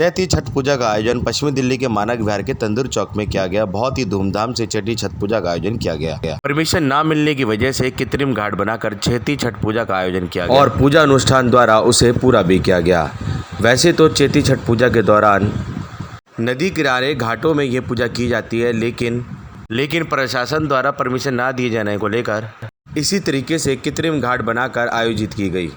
चैती छठ पूजा का आयोजन पश्चिमी दिल्ली के मानक विहार के तंदूर चौक में किया गया। बहुत ही धूमधाम से चैती छठ पूजा का आयोजन किया गया। परमिशन न मिलने की वजह से कृत्रिम घाट बनाकर चैती छठ पूजा का आयोजन किया गया और पूजा अनुष्ठान द्वारा उसे पूरा भी किया गया। वैसे तो चैती छठ पूजा के दौरान नदी किनारे घाटों में ये पूजा की जाती है, लेकिन प्रशासन द्वारा परमिशन न दिए जाने को लेकर इसी तरीके से कृत्रिम घाट बनाकर आयोजित की गई।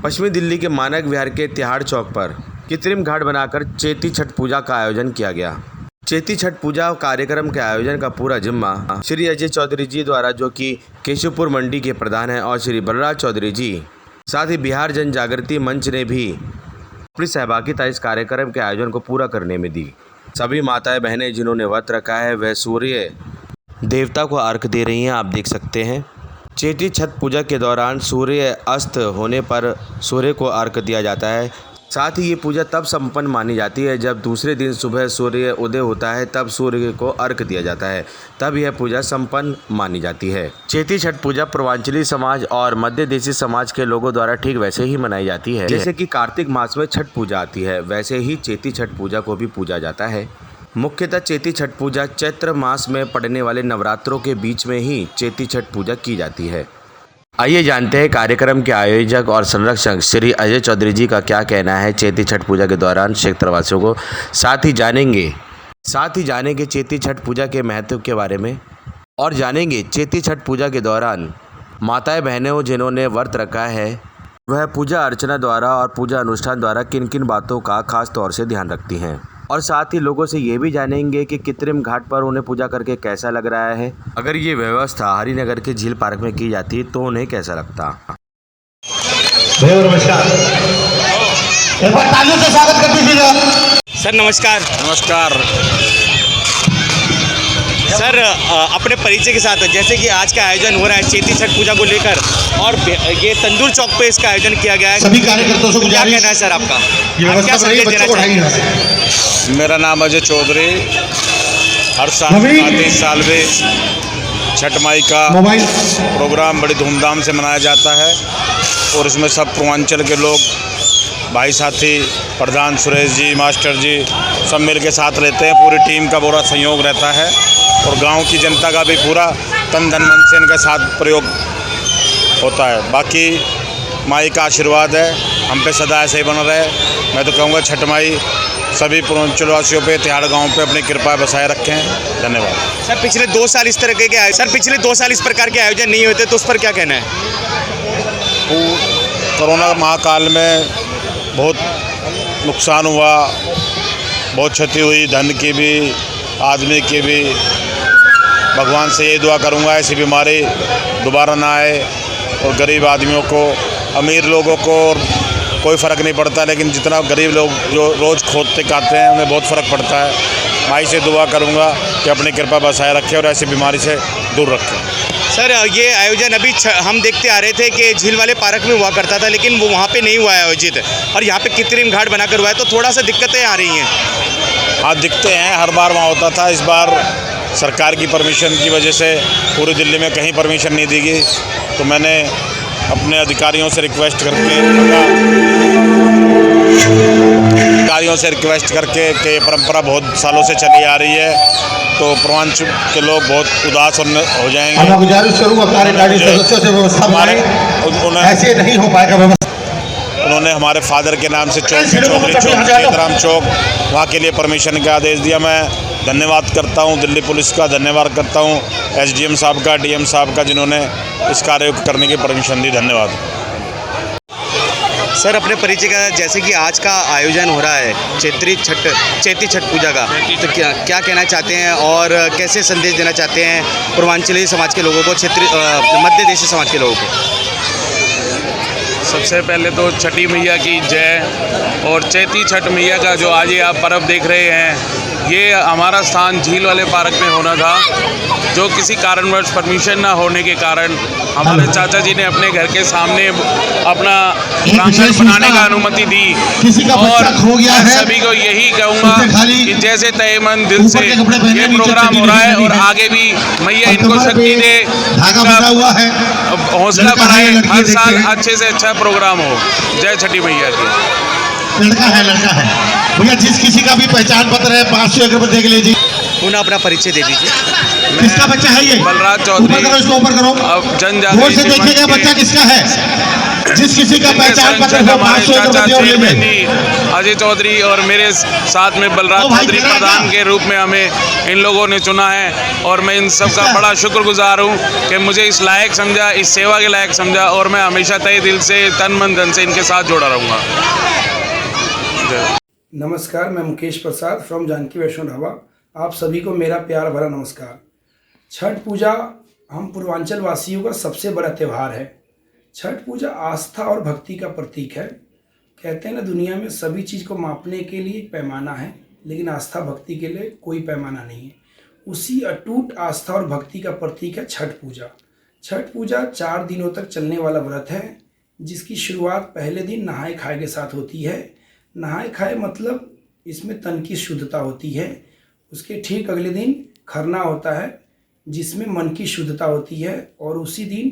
पश्चिमी दिल्ली के मानक विहार के तिहाड़ चौक पर कृत्रिम घाट बनाकर चैती छठ पूजा का आयोजन किया गया। चैती छठ पूजा कार्यक्रम के आयोजन का पूरा जिम्मा श्री अजय चौधरी जी द्वारा, जो कि केशवपुर मंडी के प्रधान हैं, और श्री बलराज चौधरी जी, साथ ही बिहार जन जागृति मंच ने भी अपनी सहभागिता इस कार्यक्रम के आयोजन को पूरा करने में दी। सभी माताएं बहनें जिन्होंने व्रत रखा है वह सूर्य देवता को अर्घ दे रही हैं। आप देख सकते हैं चैती छठ पूजा के दौरान सूर्य अस्त होने पर सूर्य को अर्घ दिया जाता है। साथ ही ये पूजा तब संपन्न मानी जाती है जब दूसरे दिन सुबह सूर्य उदय होता है, तब सूर्य को अर्घ दिया जाता है, तब यह पूजा संपन्न मानी जाती है। चैती छठ पूजा पूर्वांचली समाज और मध्य देशी समाज के लोगों द्वारा ठीक वैसे ही मनाई जाती है। जैसे कि कार्तिक मास में छठ पूजा आती है, वैसे ही चैती छठ पूजा को भी पूजा जाता है। मुख्यतः चैती छठ पूजा चैत्र मास में पड़ने वाले नवरात्रों के बीच में ही चैती छठ पूजा की जाती है। आइए जानते हैं कार्यक्रम के आयोजक और संरक्षक श्री अजय चौधरी जी का क्या कहना है चैती छठ पूजा के दौरान क्षेत्रवासियों को। साथ ही जानेंगे चैती छठ पूजा के महत्व के बारे में, और जानेंगे चैती छठ पूजा के दौरान माताएं बहनें जिन्होंने व्रत रखा है वह पूजा अर्चना द्वारा और पूजा अनुष्ठान द्वारा किन किन बातों का खास तौर से ध्यान रखती हैं। और साथ ही लोगों से ये भी जानेंगे कि कृत्रिम घाट पर उन्हें पूजा करके कैसा लग रहा है। अगर ये व्यवस्था हरिनगर के झील पार्क में की जाती तो उन्हें कैसा लगता। सर नमस्कार। नमस्कार सर अपने परिचय के साथ, जैसे कि आज का आयोजन हो रहा है चैती छठ पूजा को लेकर, और ये तंदूर चौक पे इसका आयोजन किया गया है, सभी कार्यकर्ताओं से क्या कहना है सर आपका? आप क्या संदेश देना चाहेंगे? मेरा नाम अजय चौधरी। हर साल 33 साल में छठ माई का प्रोग्राम बड़ी धूमधाम से मनाया जाता है, और इसमें सब पूर्वांचल के लोग, भाई साथी, प्रधान सुरेश जी, मास्टर जी, सब मिल के साथ रहते हैं। पूरी टीम का पूरा सहयोग रहता है, और गांव की जनता का भी पूरा तन धन मन से इनका साथ प्रयोग होता है। बाकी माई का आशीर्वाद है हम पे सदा ऐसे ही बना रहे। मैं तो कहूँगा छठ माई सभी पूर्वांचलवासियों पे, तिहाड़ गांव पे अपनी कृपा बसाए रखें। धन्यवाद। सर पिछले 2 साल इस तरह के इस प्रकार के आयोजन नहीं होते, तो उस पर क्या कहना है? कोरोना महाकाल में बहुत नुकसान हुआ, बहुत क्षति हुई, धन की भी, आदमी की भी। भगवान से ये दुआ करूँगा ऐसी बीमारी दोबारा ना आए, और गरीब आदमियों को, अमीर लोगों को कोई फ़र्क नहीं पड़ता, लेकिन जितना गरीब लोग जो रोज़ खोदते खाते हैं उन्हें बहुत फ़र्क पड़ता है। माई से दुआ करूँगा कि अपनी कृपा बसाए रखें और ऐसी बीमारी से दूर रखें। सर ये आयोजन अभी हम देखते आ रहे थे कि झील वाले पार्क में हुआ करता था, लेकिन वो वहाँ पे नहीं हुआ है आयोजित, और यहाँ पे कृत्रिम घाट बनाकर हुआ है, तो थोड़ा सा दिक्कतें आ रही हैं। हाँ दिखते हैं, हर बार वहाँ होता था। इस बार सरकार की परमिशन की वजह से पूरी दिल्ली में कहीं परमिशन नहीं दी गई, तो मैंने अपने अधिकारियों से रिक्वेस्ट करके कि ये परंपरा बहुत सालों से चली आ रही है, तो पूर्वांचल के लोग बहुत उदास हो जाएंगे। मैं गुजारिश करूँगा कार्यकारी सदस्यों से व्यवस्था बनाएं, ऐसे नहीं हो पाएगा व्यवस्था। उन्होंने हमारे फादर के नाम से चौधरी चौक, सीताराम चौक, वहाँ के लिए परमिशन का आदेश दिया। मैं धन्यवाद करता हूँ दिल्ली पुलिस का, धन्यवाद करता हूँ SDM साहब का, DM साहब का, जिन्होंने इस कार्य को करने की परमिशन दी। धन्यवाद। सर अपने परिचय का, जैसे कि आज का आयोजन हो रहा है चैती छठ पूजा का, तो क्या कहना चाहते हैं और कैसे संदेश देना चाहते हैं पूर्वांचली समाज के लोगों को, मध्य देशी समाज के लोगों को? सबसे पहले तो छठी मैया की जय। और चैती छठ मैया का जो आज ये आप पर्व देख रहे हैं, ये हमारा स्थान झील वाले पार्क में होना था, जो किसी कारणवश परमिशन ना होने के कारण हमारे चाचा जी ने अपने घर के सामने अपना प्रांगण बनाने का अनुमति दी। और मैं सभी को यही कहूँगा कि जैसे तय मन दिल से ये प्रोग्राम हो रहा है, और आगे भी मैया इनको शक्ति दे, हौसला बढ़ाए, हर साल अच्छे से अच्छा प्रोग्राम हो। जय छठी मैया की। लड़का है भैया। जिस किसी का भी पहचान पत्र है 500 रुपये दे के लीजिए। पुनः अपना परिचय दे दीजिए। किसका बच्चा है ये? बलराज चौधरी। ऊपर करो, इसको ऊपर करो। अब जनजाति जोर से देखिएगा बच्चा किसका है। जिस किसी का पहचान पत्र हो हमारे 500 चाचा रुपये चेयरमैन जी अजय चौधरी और मेरे साथ में बलराज चौधरी प्रधान के रूप में हमें इन लोगों ने चुना है, और मैं इन सब का बड़ा शुक्रगुजार हूँ कि मुझे इस लायक समझा, इस सेवा के लायक समझा, और मैं हमेशा तहे दिल से तन मन धन से इनके साथ जुड़ा रहूँगा। नमस्कार, मैं मुकेश प्रसाद फ्रॉम जानकी वैष्णो ढाबा। आप सभी को मेरा प्यार भरा नमस्कार। छठ पूजा हम पूर्वांचल वासियों का सबसे बड़ा त्यौहार है। छठ पूजा आस्था और भक्ति का प्रतीक है। कहते हैं ना, दुनिया में सभी चीज़ को मापने के लिए एक पैमाना है, लेकिन आस्था भक्ति के लिए कोई पैमाना नहीं है। उसी अटूट आस्था और भक्ति का प्रतीक है छठ पूजा। छठ पूजा 4 दिनों तक चलने वाला व्रत है, जिसकी शुरुआत पहले दिन नहाए खाए के साथ होती है। नहाए खाए मतलब इसमें तन की शुद्धता होती है। उसके ठीक अगले दिन खरना होता है, जिसमें मन की शुद्धता होती है, और उसी दिन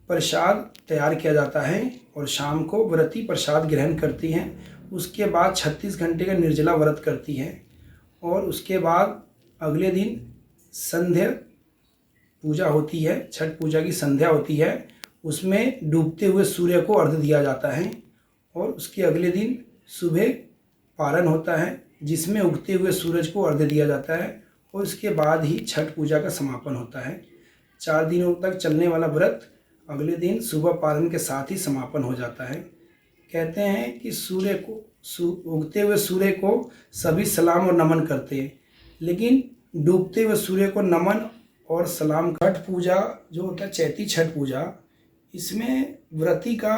प्रसाद तैयार किया जाता है और शाम को व्रती प्रसाद ग्रहण करती हैं। उसके बाद 36 घंटे का निर्जला व्रत करती हैं, और उसके बाद अगले दिन संध्या पूजा होती है। छठ पूजा की संध्या होती है, उसमें डूबते हुए सूर्य को अर्घ्य दिया जाता है, और उसके अगले दिन सुबह पारण होता है, जिसमें उगते हुए सूरज को अर्घ्य दिया जाता है, और उसके बाद ही छठ पूजा का समापन होता है। 4 दिनों तक चलने वाला व्रत अगले दिन सुबह पारण के साथ ही समापन हो जाता है। कहते हैं कि सूर्य को उगते हुए सूर्य को सभी सलाम और नमन करते हैं, लेकिन डूबते हुए सूर्य को नमन और सलाम। छठ पूजा जो होता है, चैती छठ पूजा, इसमें व्रती का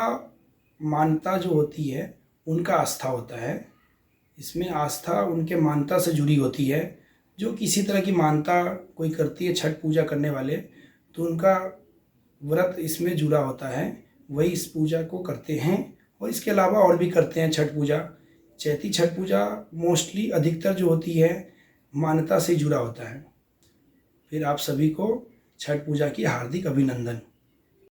मान्यता जो होती है उनका आस्था होता है। इसमें आस्था उनके मान्यता से जुड़ी होती है। जो किसी तरह की मान्यता कोई करती है छठ पूजा करने वाले, तो उनका व्रत इसमें जुड़ा होता है, वही इस पूजा को करते हैं। और इसके अलावा और भी करते हैं छठ पूजा। चैती छठ पूजा मोस्टली अधिकतर जो होती है मान्यता से जुड़ा होता है। फिर आप सभी को छठ पूजा की हार्दिक अभिनंदन।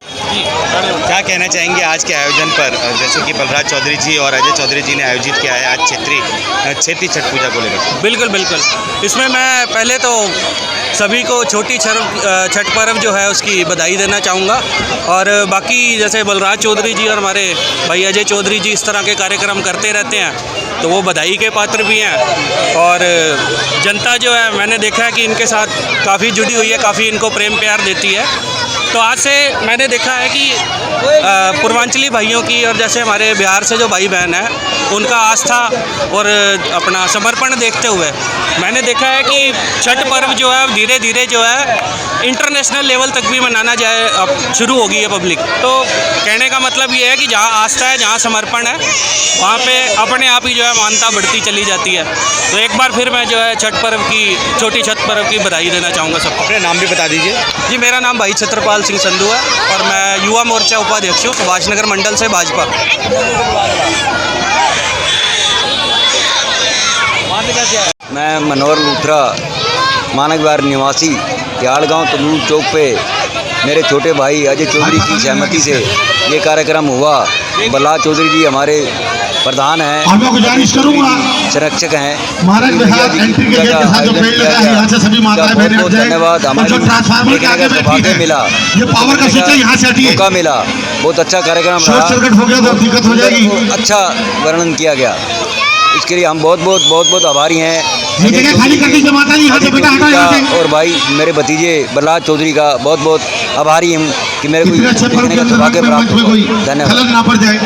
क्या कहना चाहेंगे आज के आयोजन पर, जैसे कि बलराज चौधरी जी और अजय चौधरी जी ने आयोजित किया है आज चैती छठ पूजा को लेकर? बिल्कुल। इसमें मैं पहले तो सभी को छोटी छठ पर्व जो है उसकी बधाई देना चाहूँगा, और बाकी जैसे बलराज चौधरी जी और हमारे भाई अजय चौधरी जी इस तरह के कार्यक्रम करते रहते हैं, तो वो बधाई के पात्र भी हैं। और जनता जो है, मैंने देखा है कि इनके साथ काफ़ी जुड़ी हुई है, काफ़ी इनको प्रेम प्यार देती है। तो आज से मैंने देखा है कि पूर्वांचली भाइयों की, और जैसे हमारे बिहार से जो भाई बहन हैं, उनका आस्था और अपना समर्पण देखते हुए मैंने देखा है कि छठ पर्व जो है धीरे धीरे जो है इंटरनेशनल लेवल तक भी मनाना जाए, अब शुरू होगी है पब्लिक। तो कहने का मतलब ये है कि जहाँ आस्था है, जहाँ समर्पण है, वहाँ पे अपने आप ही जो है मान्यता बढ़ती चली जाती है। तो एक बार फिर मैं जो है छठ पर्व की, छोटी छठ पर्व की बधाई देना चाहूँगा सबको। अपना नाम भी बता दीजिए। जी, मेरा नाम भाई छत्रपाल सिंह संधू है, और मैं युवा मोर्चा उपाध्यक्ष हूँ सुभाष नगर मंडल से, भाजपा। मैं मनोहर लूथरा, मानक विहार निवासी, त्याड़ गाँव तंदूर चौक पे मेरे छोटे भाई अजय चौधरी की सहमति से ये कार्यक्रम हुआ। बलराज चौधरी जी हमारे प्रधान हैं, संरक्षक हैं। महाराज बिहार एंट्री के गेट के साथ जो पेड़ लगा है, यहाँ से सभी माताएं बहनें हट जाएं। धन्यवाद। और जो ट्रांसफार्मर के आगे बैठी है, मिला, ये पावर का स्विच है, यहाँ से हटिए। मौका मिला, बहुत अच्छा कार्यक्रम शॉर्ट सर्किट हो गया तो दिक्कत हो जाएगी। अच्छा वर्णन किया गया, इसके लिए हम बहुत आभारी हैं। ये जगह खाली कर दीजिए माता जी, यहाँ से बेटा हटाओ यहाँ से। और भाई मेरे भतीजे बलराज चौधरी का बहुत आभारी हूँ कि मेरे को अच्छे पर्व के अंदर सौभाग्य प्राप्त हुआ। कोई धन्यवाद। खलल ना पड़ जाए।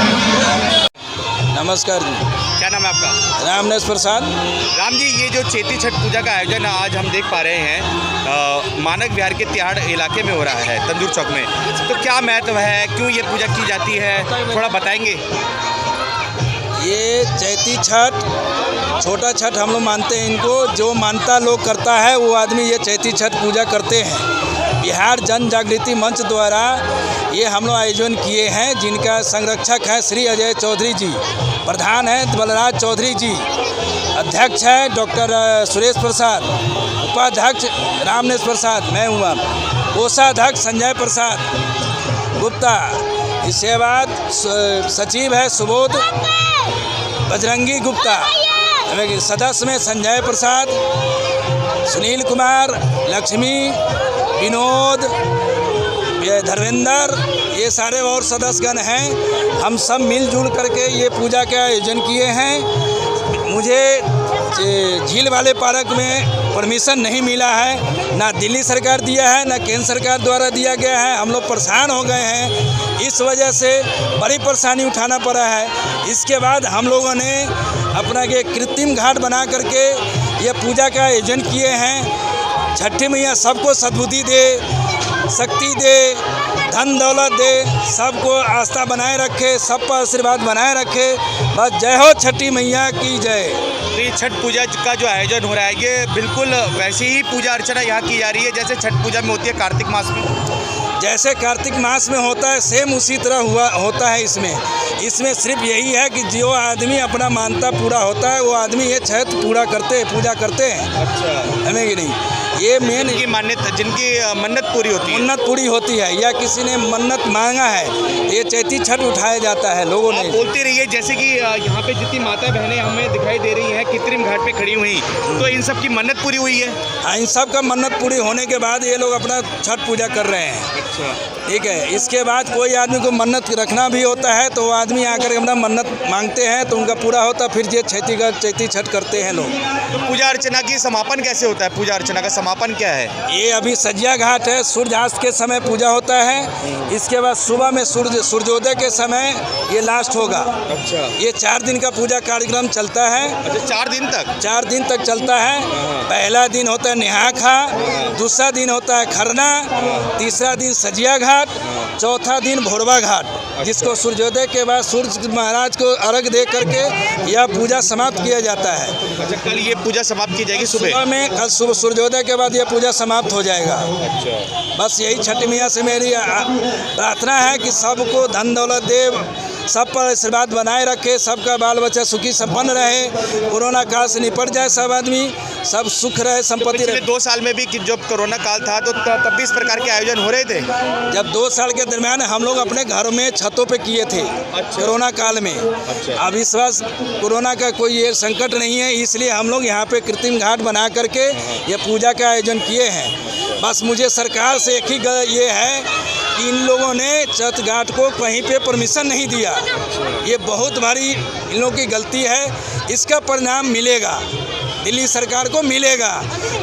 नमस्कार जी, क्या नाम है आपका? रामनेश प्रसाद। राम जी, ये जो चैती छठ पूजा का आयोजन आज हम देख पा रहे हैं, मानक विहार के त्याड़ इलाके में हो रहा है, तंदूर चौक में, तो क्या महत्व है, क्यों ये पूजा की जाती है, थोड़ा बताएंगे? ये चैती छठ, छोटा छठ हम लोग मानते हैं इनको। जो मानता लोग करता है वो आदमी ये चैती छठ पूजा करते हैं। बिहार जन जागृति मंच द्वारा ये हम लोग आयोजन किए हैं, जिनका संरक्षक है श्री अजय चौधरी जी, प्रधान है बलराज चौधरी जी, अध्यक्ष है डॉक्टर सुरेश प्रसाद, उपाध्यक्ष रामनेश प्रसाद, मैं हूँ, कोषाध्यक्ष संजय प्रसाद गुप्ता, इसके बाद सचिव है सुबोध बजरंगी गुप्ता, सदस्य में संजय प्रसाद, सुनील कुमार, लक्ष्मी, विनोद, धर्मेंद्र, ये सारे और सदस्यगण हैं। हम सब मिलजुल करके ये पूजा का आयोजन किए हैं। मुझे झील वाले पार्क में परमिशन नहीं मिला है, ना दिल्ली सरकार दिया है, ना केंद्र सरकार द्वारा दिया गया है। हम लोग परेशान हो गए हैं, इस वजह से बड़ी परेशानी उठाना पड़ा है। इसके बाद हम लोगों ने अपना ये कृत्रिम घाट बना करके ये पूजा का आयोजन किए हैं। छठी मैया सबको सद्बुद्धि दे, शक्ति दे, धन दौलत दे, सबको आस्था बनाए रखे, सब पर आशीर्वाद बनाए रखे। बस जय हो छठी मैया की जय। तो ये छठ पूजा का जो आयोजन हो रहा है ये बिल्कुल वैसी ही पूजा अर्चना यहाँ की जा रही है जैसे छठ पूजा में होती है कार्तिक मास में। जैसे कार्तिक मास में होता है सेम उसी तरह होता है इसमें सिर्फ यही है कि जो आदमी अपना मानता पूरा होता है वो आदमी ये छठ पूजा करते हैं। अच्छा, हमें कि नहीं, ये मेन जिनकी मान्यता, जिनकी मन्नत पूरी होती है, मन्नत पूरी होती है या किसी ने मन्नत मांगा है, ये चैती छठ उठाया जाता है लोगों ने। बोलते रहिए जैसे कि यहाँ पे जितनी माता बहनें हमें दिखाई दे रही हैं कृत्रिम घाट पे खड़ी हुई, तो इन सब की मन्नत पूरी हुई है। हाँ, इन सब का मन्नत पूरी होने के बाद ये लोग अपना छठ पूजा कर रहे हैं। अच्छा, ठीक है। इसके बाद कोई आदमी को मन्नत रखना भी होता है तो वो आदमी आकर अपना मन्नत मांगते हैं तो उनका पूरा होता है, फिर ये चैती छठ करते हैं लोग। तो पूजा अर्चना की समापन कैसे होता है? पूजा अर्चना का समापन क्या है? ये अभी सज्जा घाट है, सूर्यास्त के समय पूजा होता है। इसके बाद सुबह में सूर्योदय के समय ये लास्ट होगा। अच्छा, ये 4 दिन का पूजा कार्यक्रम चलता है। अच्छा, 4 दिन तक? 4 दिन तक चलता है। पहला दिन होता है निहा खा, दूसरा दिन होता है खरना, तीसरा दिन सजिया घाट, चौथा दिन भोरवा घाट, जिसको सूर्योदय के बाद सूर्य महाराज को अर्घ दे करके यह पूजा समाप्त किया जाता है। अच्छा, कल ये पूजा समाप्त की जाएगी सुबह में, कल सुबह सूर्योदय के बाद यह पूजा समाप्त हो जाएगा। अच्छा, बस यही छठी मैया से मेरी प्रार्थना है कि सबको धन दौलत दे, सब पर आशीर्वाद बनाए रखे, सबका बाल बच्चा सुखी संपन्न रहे, कोरोना काल से निपट जाए सब आदमी, सब सुख रहे, संपत्ति रहे। 2 साल में भी कि जब कोरोना काल था तो तब भी इस प्रकार के आयोजन हो रहे थे? जब 2 साल के दरमियान हम लोग अपने घरों में छतों पे किए थे। अच्छा, कोरोना काल में। अच्छा, अब इस बार कोरोना का कोई ये संकट नहीं है, इसलिए हम लोग यहाँ पे कृत्रिम घाट बना करके ये पूजा का आयोजन किए हैं। बस मुझे सरकार से एक ही ये है कि इन लोगों ने छठ घाट को कहीं पे परमिशन नहीं दिया। ये बहुत भारी इन लोगों की गलती है। इसका परिणाम मिलेगा, दिल्ली सरकार को मिलेगा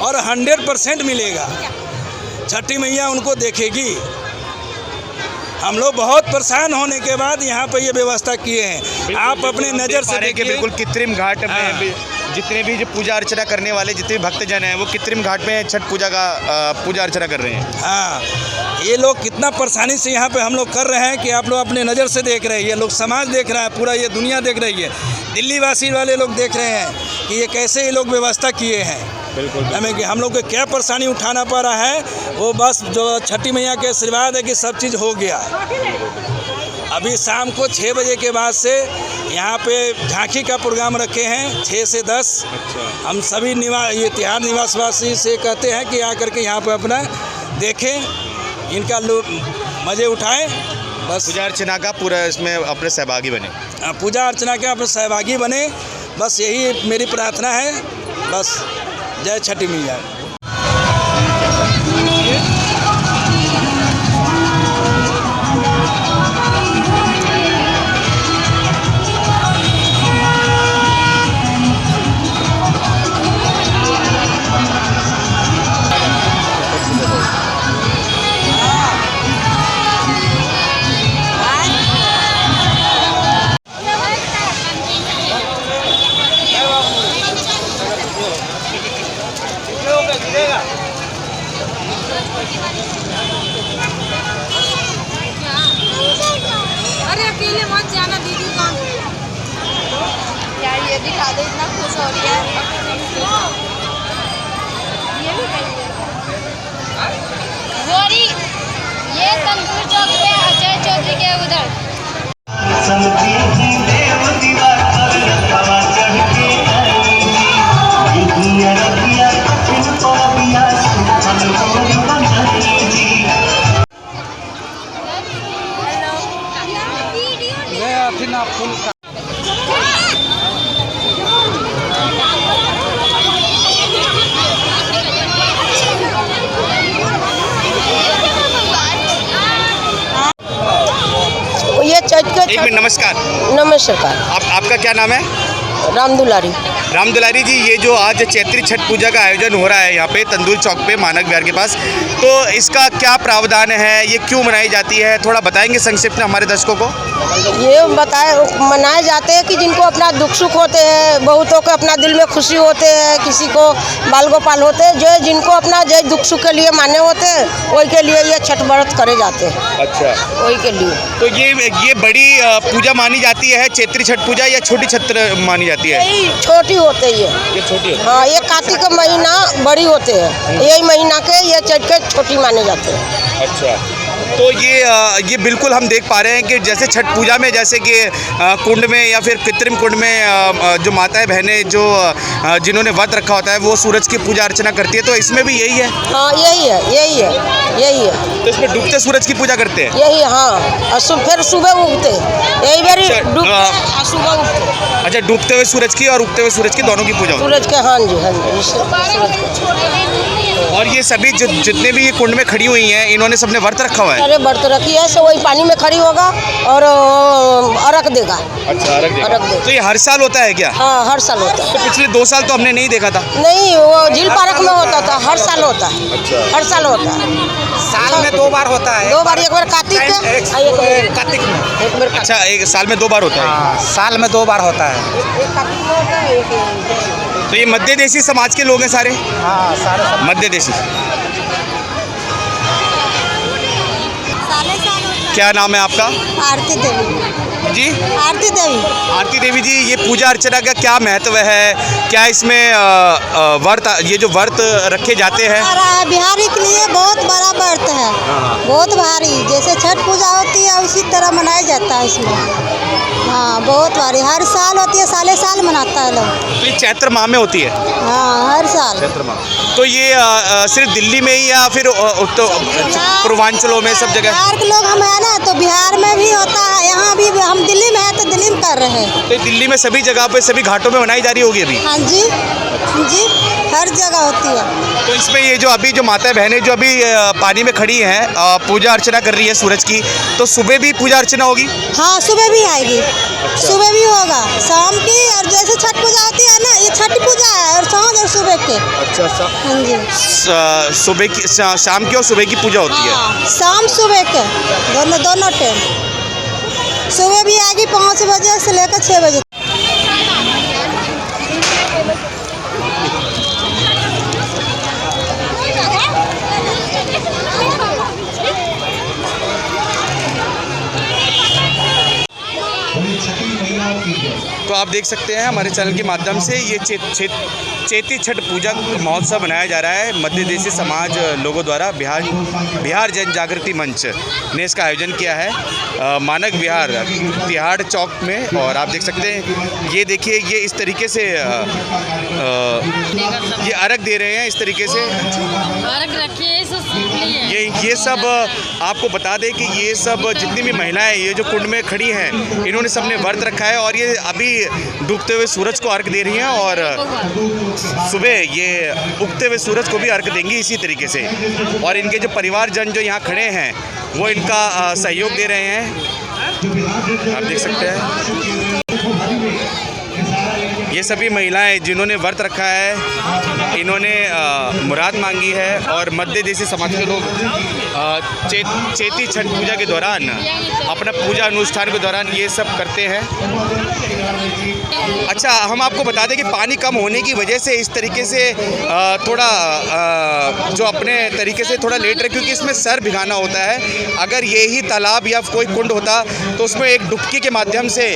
और 100% मिलेगा। छठी मैया उनको देखेगी। हम लोग बहुत परेशान होने के बाद यहाँ पे ये व्यवस्था किए हैं। आप अपने नज़र से देखिए, बिल्कुल कृत्रिम घाट में जितने भी जो पूजा अर्चना करने वाले जितने भी भक्तजन हैं वो कृत्रिम घाट में छठ पूजा का पूजा अर्चना कर रहे हैं। हाँ, ये लोग कितना परेशानी से यहाँ पे हम लोग कर रहे हैं कि आप लोग अपने नज़र से देख रहे हैं। ये लोग समाज देख रहा है, पूरा ये दुनिया देख रही है, दिल्ली वासी वाले लोग देख रहे हैं कि ये कैसे ये लोग व्यवस्था किए हैं। बिल्कुल, हमें कि हम लोग को क्या परेशानी उठाना पड़ रहा है, वो बस जो छठी मैया के आशीर्वाद है कि सब चीज़ हो गया। अभी शाम को 6 बजे के बाद से यहाँ पे झांकी का प्रोग्राम रखे हैं 6 से 10। अच्छा, हम सभी ये तिहाड़ निवासवासी से कहते हैं कि आकर के यहाँ पे अपना देखें, इनका मज़े उठाएं। बस पूजा अर्चना का पूरा इसमें अपने सहभागी बने। पूजा अर्चना के अपने सहभागी बने, बस यही मेरी प्रार्थना है। बस जय छठी मैया। अरे अकेले मत जाना दीदी कौन यार, ये दिखा दो, इतना खुश हो रही है। ये भी गोरी, ये तंदूर चौक पे अजय चौधरी के उधर। एक मिनट, नमस्कार। नमस्कार। आपका क्या नाम है? रामदुलारी। रामदुलारी जी, ये जो आज चैत्री छठ पूजा का आयोजन हो रहा है यहाँ पे तंदूर चौक पे मानक विहार के पास, तो इसका क्या प्रावधान है, ये क्यों मनाई जाती है, थोड़ा बताएंगे संक्षिप्त में हमारे दर्शकों को? ये मनाए जाते हैं कि जिनको अपना दुख सुख होते हैं, बहुतों को अपना दिल में खुशी होते हैं, किसी को बाल गोपाल होते हैं, जो जिनको अपना जो दुख सुख के लिए माने होते हैं, वही के लिए ये छठ व्रत करे जाते हैं। अच्छा, वही के लिए। तो ये बड़ी पूजा मानी जाती है चैत्री छठ पूजा, या छोटी छठ मानी जाती है? छोटी होते है ये छोटी होती है। हाँ, ये कार्तिक का महीना बड़ी होते हैं, यही महीना के ये छठ के छोटी माने जाते हैं। अच्छा, तो ये बिल्कुल हम देख पा रहे हैं कि जैसे छठ पूजा में जैसे कि कुंड में या फिर कृत्रिम कुंड में जो माताएं बहनें जो जिन्होंने व्रत रखा होता है वो सूरज की पूजा अर्चना करती है, तो इसमें भी यही है? हाँ, यही है। तो इसमें डूबते सूरज की पूजा करते हैं? यही, हाँ। फिर सुबह उगते, यही बारी डूबते सुबह उगते। अच्छा, डूबते हुए सूरज की और उगते हुए सूरज की दोनों की पूजा होती है? सूरज के, हाँ जी। और ये सभी जितने भी ये कुंड में खड़ी हुई हैं, इन्होंने सबने व्रत रखा हुआ है? अरे व्रत रखी है, सो वही पानी में खड़ी होगा और अर्घ देगा। अच्छा, अर्घ देगा। तो ये हर साल होता है क्या? हाँ, हर साल होता है। तो पिछले 2 साल तो हमने नहीं देखा था। नहीं, वो झील पार्क में होता था, हर साल होता है। अच्छा, हर साल होता है। साल में 2 बार होता है। 2 बार, एक बार कार्तिक में, कार्तिक में एक बार। अच्छा, एक साल में 2 बार होता है? साल में 2 बार होता है। एक कार्तिक में होता है, एक। तो ये मध्य देशी समाज के लोग हैं सारे? हाँ, सारे मध्य देशी। क्या नाम है आपका? आरती देवी जी। आरती देवी। आरती देवी जी, ये पूजा अर्चना का क्या महत्व है, क्या इसमें व्रत, ये जो व्रत रखे जाते हैं? बिहारी के लिए बहुत बड़ा व्रत है, बहुत भारी। जैसे छठ पूजा होती है उसी तरह मनाया जाता है इसमें। हाँ, बहुत भारी, हर साल होती है, साले साल मनाता है लोग। तो ये चैत्र माह में होती है? हाँ, हर साल। चैत्र माह। तो ये सिर्फ दिल्ली में ही या फिर पूर्वांचलों में सब जगह? बिहार के लोग हम है ना, तो बिहार में भी होता है, यहाँ भी। हम दिल्ली में है तो दिल्ली में कर रहे हैं। तो दिल्ली में सभी जगह पे, सभी घाटों में मनाई जा रही होगी अभी? हाँ जी, जी, हर जगह होती है। तो इसमें ये जो अभी जो माता बहनें जो अभी पानी में खड़ी हैं, पूजा अर्चना कर रही है सूरज की, तो सुबह भी पूजा अर्चना होगी? हाँ, सुबह भी आएगी। अच्छा। सुबह भी होगा, शाम की, और जैसे छठ पूजा होती है ना, ये छठ पूजा है, और सांझ और सुबह के। अच्छा, हाँ जी। सुबह की, शाम की और सुबह की पूजा होती है? हाँ, शाम सुबह के दोनों टाइम। सुबह भी आएगी 5 बजे से लेकर 6 बजे। तो आप देख सकते हैं हमारे चैनल के माध्यम से ये चैती छठ पूजा महोत्सव मनाया जा रहा है। मध्य देशी समाज लोगों द्वारा बिहार जन जागृति मंच ने इसका आयोजन किया है मानक विहार तिहाड़ चौक में। और आप देख सकते हैं, ये देखिए, ये इस तरीके से ये अर्घ दे रहे हैं, इस तरीके से अर्घ रखिए। ये सब आपको बता दें कि ये सब जितनी भी महिलाएं ये जो कुंड में खड़ी हैं, इन्होंने सबने व्रत रखा है और ये अभी डूबते हुए सूरज को अर्घ दे रही हैं और सुबह ये उगते हुए सूरज को भी अर्घ देंगी इसी तरीके से। और इनके जो परिवारजन जो यहाँ खड़े हैं वो इनका सहयोग दे रहे हैं, आप देख सकते हैं। ये सभी महिलाएं जिन्होंने व्रत रखा है, इन्होंने मुराद मांगी है और मध्य देशी समाज के लोग चैती छठ पूजा के दौरान अपना पूजा अनुष्ठान के दौरान ये सब करते हैं। अच्छा, हम आपको बता दें कि पानी कम होने की वजह से इस तरीके से थोड़ा जो अपने तरीके से थोड़ा लेट रहे, क्योंकि इसमें सर भिगाना होता है। अगर ये ही तालाब या कोई कुंड होता तो उसमें एक डुबकी के माध्यम से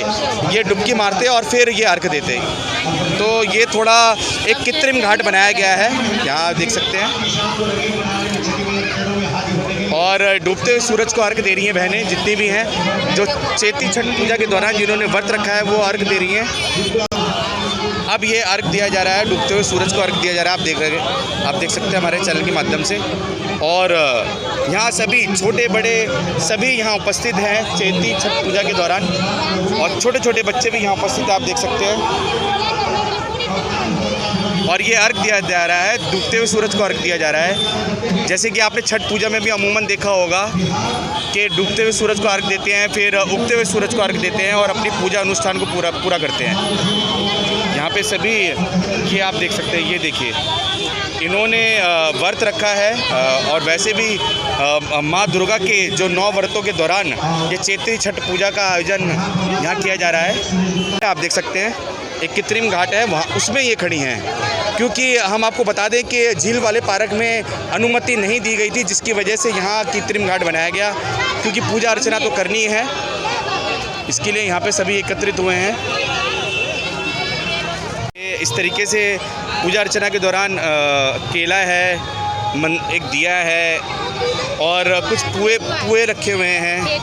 ये डुबकी मारते और फिर ये अर्घ देते। तो ये थोड़ा एक कृत्रिम घाट बनाया गया है, यहाँ देख सकते हैं। और डूबते हुए सूरज को अर्घ दे रही हैं बहनें जितनी भी हैं, जो चैती छठ पूजा के दौरान जिन्होंने व्रत रखा है वो अर्घ दे रही हैं। अब ये अर्घ दिया जा रहा है, डूबते हुए सूरज को अर्घ दिया जा रहा है, आप देख सकते हैं हमारे चैनल के माध्यम से। और यहाँ सभी छोटे बड़े सभी यहाँ उपस्थित हैं चैती छठ पूजा के दौरान, और छोटे छोटे बच्चे भी यहाँ उपस्थित हैं, आप देख सकते हैं। और ये अर्घ दिया जा रहा है, डूबते हुए सूरज को अर्घ दिया जा रहा है। जैसे कि आपने छठ पूजा में भी अमूमन देखा होगा कि डूबते हुए सूरज को अर्घ देते हैं, फिर उगते हुए सूरज को अर्घ देते हैं और अपनी पूजा अनुष्ठान को पूरा करते हैं। यहाँ पे सभी ये आप देख सकते हैं, ये देखिए इन्होंने व्रत रखा है और वैसे भी माँ दुर्गा के जो 9 व्रतों के दौरान ये चैती छठ पूजा का आयोजन यहाँ किया जा रहा है। आप देख सकते हैं एक कृत्रिम घाट है, वहाँ उसमें ये खड़ी हैं, क्योंकि हम आपको बता दें कि झील वाले पार्क में अनुमति नहीं दी गई थी, जिसकी वजह से यहाँ कृत्रिम घाट बनाया गया, क्योंकि पूजा अर्चना तो करनी है, इसके लिए यहाँ पे सभी एकत्रित हुए हैं। इस तरीके से पूजा अर्चना के दौरान केला है, एक दिया है और कुछ पुए रखे हुए हैं।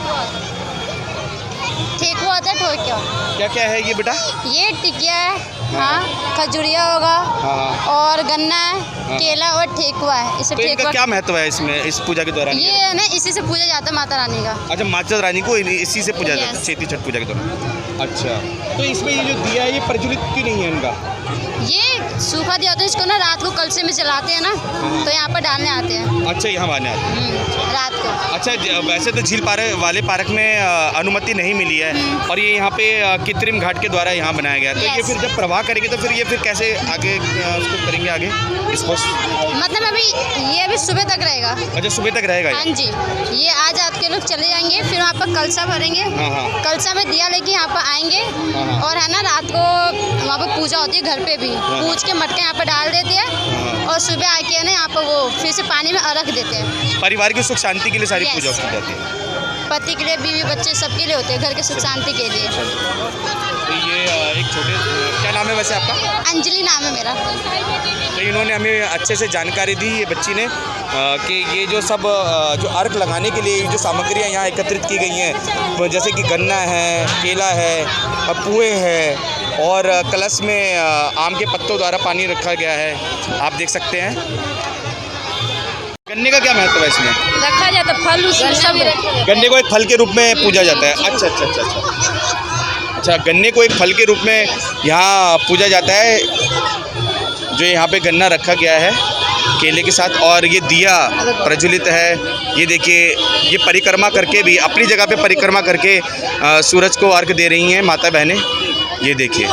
ठेकुआ होता है, ठोक्या। क्या क्या है ये बेटा? ये टिकिया है, हाँ, खजूरिया होगा, हाँ, और गन्ना है, हाँ, केला और ठेकुआ है। इसे तो इनका क्या महत्व है इसमें, इस पूजा के दौरान? ये है ना, इसी से पूजा जाता है माता रानी का। अच्छा, माता रानी को इसी से पूजा जाता है चैती छठ पूजा के दौरान। अच्छा, तो इसमें ये जो दिया है ये प्रज्वलित क्यों नहीं है इनका? ये सूखा दिया होता है, इसको ना रात को कलशे में जलाते हैं ना, तो यहाँ पर डालने आते हैं। अच्छा, यहाँ आने आते हैं रात को। अच्छा, वैसे तो झील वाले पार्क में अनुमति नहीं मिली है और ये यहाँ पे कृत्रिम घाट के द्वारा यहाँ बनाया गया, तो ये फिर जब प्रवाह करेंगे तो फिर ये कैसे आगे उसको करेंगे आगे इसको? मतलब ये अभी सुबह तक रहेगा। अच्छा, सुबह तक रहेगा? हाँ जी, ये आज रात के लोग चले जाएंगे, फिर वहाँ पर कलशा भरेंगे, कलशा में दिया लेके यहाँ पर आएंगे और है ना रात को वहाँ पर पूजा होती है, घर पे भी पूछ के मटके यहाँ पर डाल देते हैं और सुबह आके है ना यहाँ पर वो फिर से पानी में अर्घ देते हैं। परिवार की सुख शांति के लिए सारी पूजा की जाती है, पति के लिए, बीवी बच्चे सबके लिए होते हैं, घर के सुख शांति के लिए। तो ये एक छोटे, क्या नाम है वैसे आपका? अंजलि नाम है मेरा। तो इन्होंने हमें अच्छे से जानकारी दी ये बच्ची ने कि ये जो सब जो अर्घ लगाने के लिए जो सामग्रियाँ यहाँ एकत्रित की गई हैं, जैसे कि गन्ना है, केला है, पुए है और कलश में आम के पत्तों द्वारा पानी रखा गया है, आप देख सकते हैं। गन्ने का क्या महत्व है इसमें? रखा जाता है फल, सब गन्ने को एक फल के रूप में पूजा जाता है। अच्छा अच्छा अच्छा अच्छा अच्छा, गन्ने को एक फल के रूप में यहाँ पूजा जाता है, जो यहाँ पे गन्ना रखा गया है केले के साथ और ये दिया प्रज्वलित है। ये देखिए, ये परिक्रमा करके भी अपनी जगह पे परिक्रमा करके सूरज को अर्घ दे रही हैं माता बहनें। ये देखिए,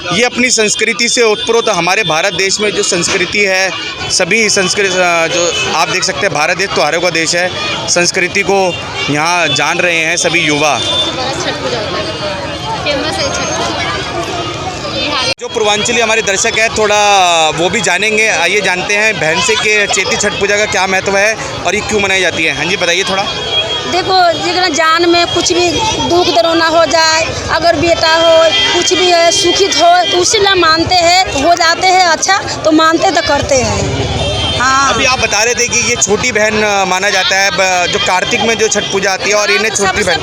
ये अपनी संस्कृति से ओतप्रोत हमारे भारत देश में जो संस्कृति है, सभी संस्कृति जो आप देख सकते हैं, भारत देश त्योहारों का देश है, संस्कृति को यहाँ जान रहे हैं सभी युवा। जो पूर्वांचली हमारे दर्शक हैं, थोड़ा वो भी जानेंगे, आइए जानते हैं बहन से कि चैती छठ पूजा का क्या महत्व है और ये क्यों मनाई जाती है। हाँ जी, बताइए थोड़ा। देखो, जितना जान में कुछ भी दुख दरोना हो जाए, अगर बेटा हो कुछ भी है सुखित हो तो उसी ला मानते हैं, हो जाते हैं, अच्छा तो मानते तो करते हैं। हाँ, अभी आप बता रहे थे कि ये छोटी बहन माना जाता है, जो कार्तिक में जो छठ पूजा आती है और इन्हें छोटी बहन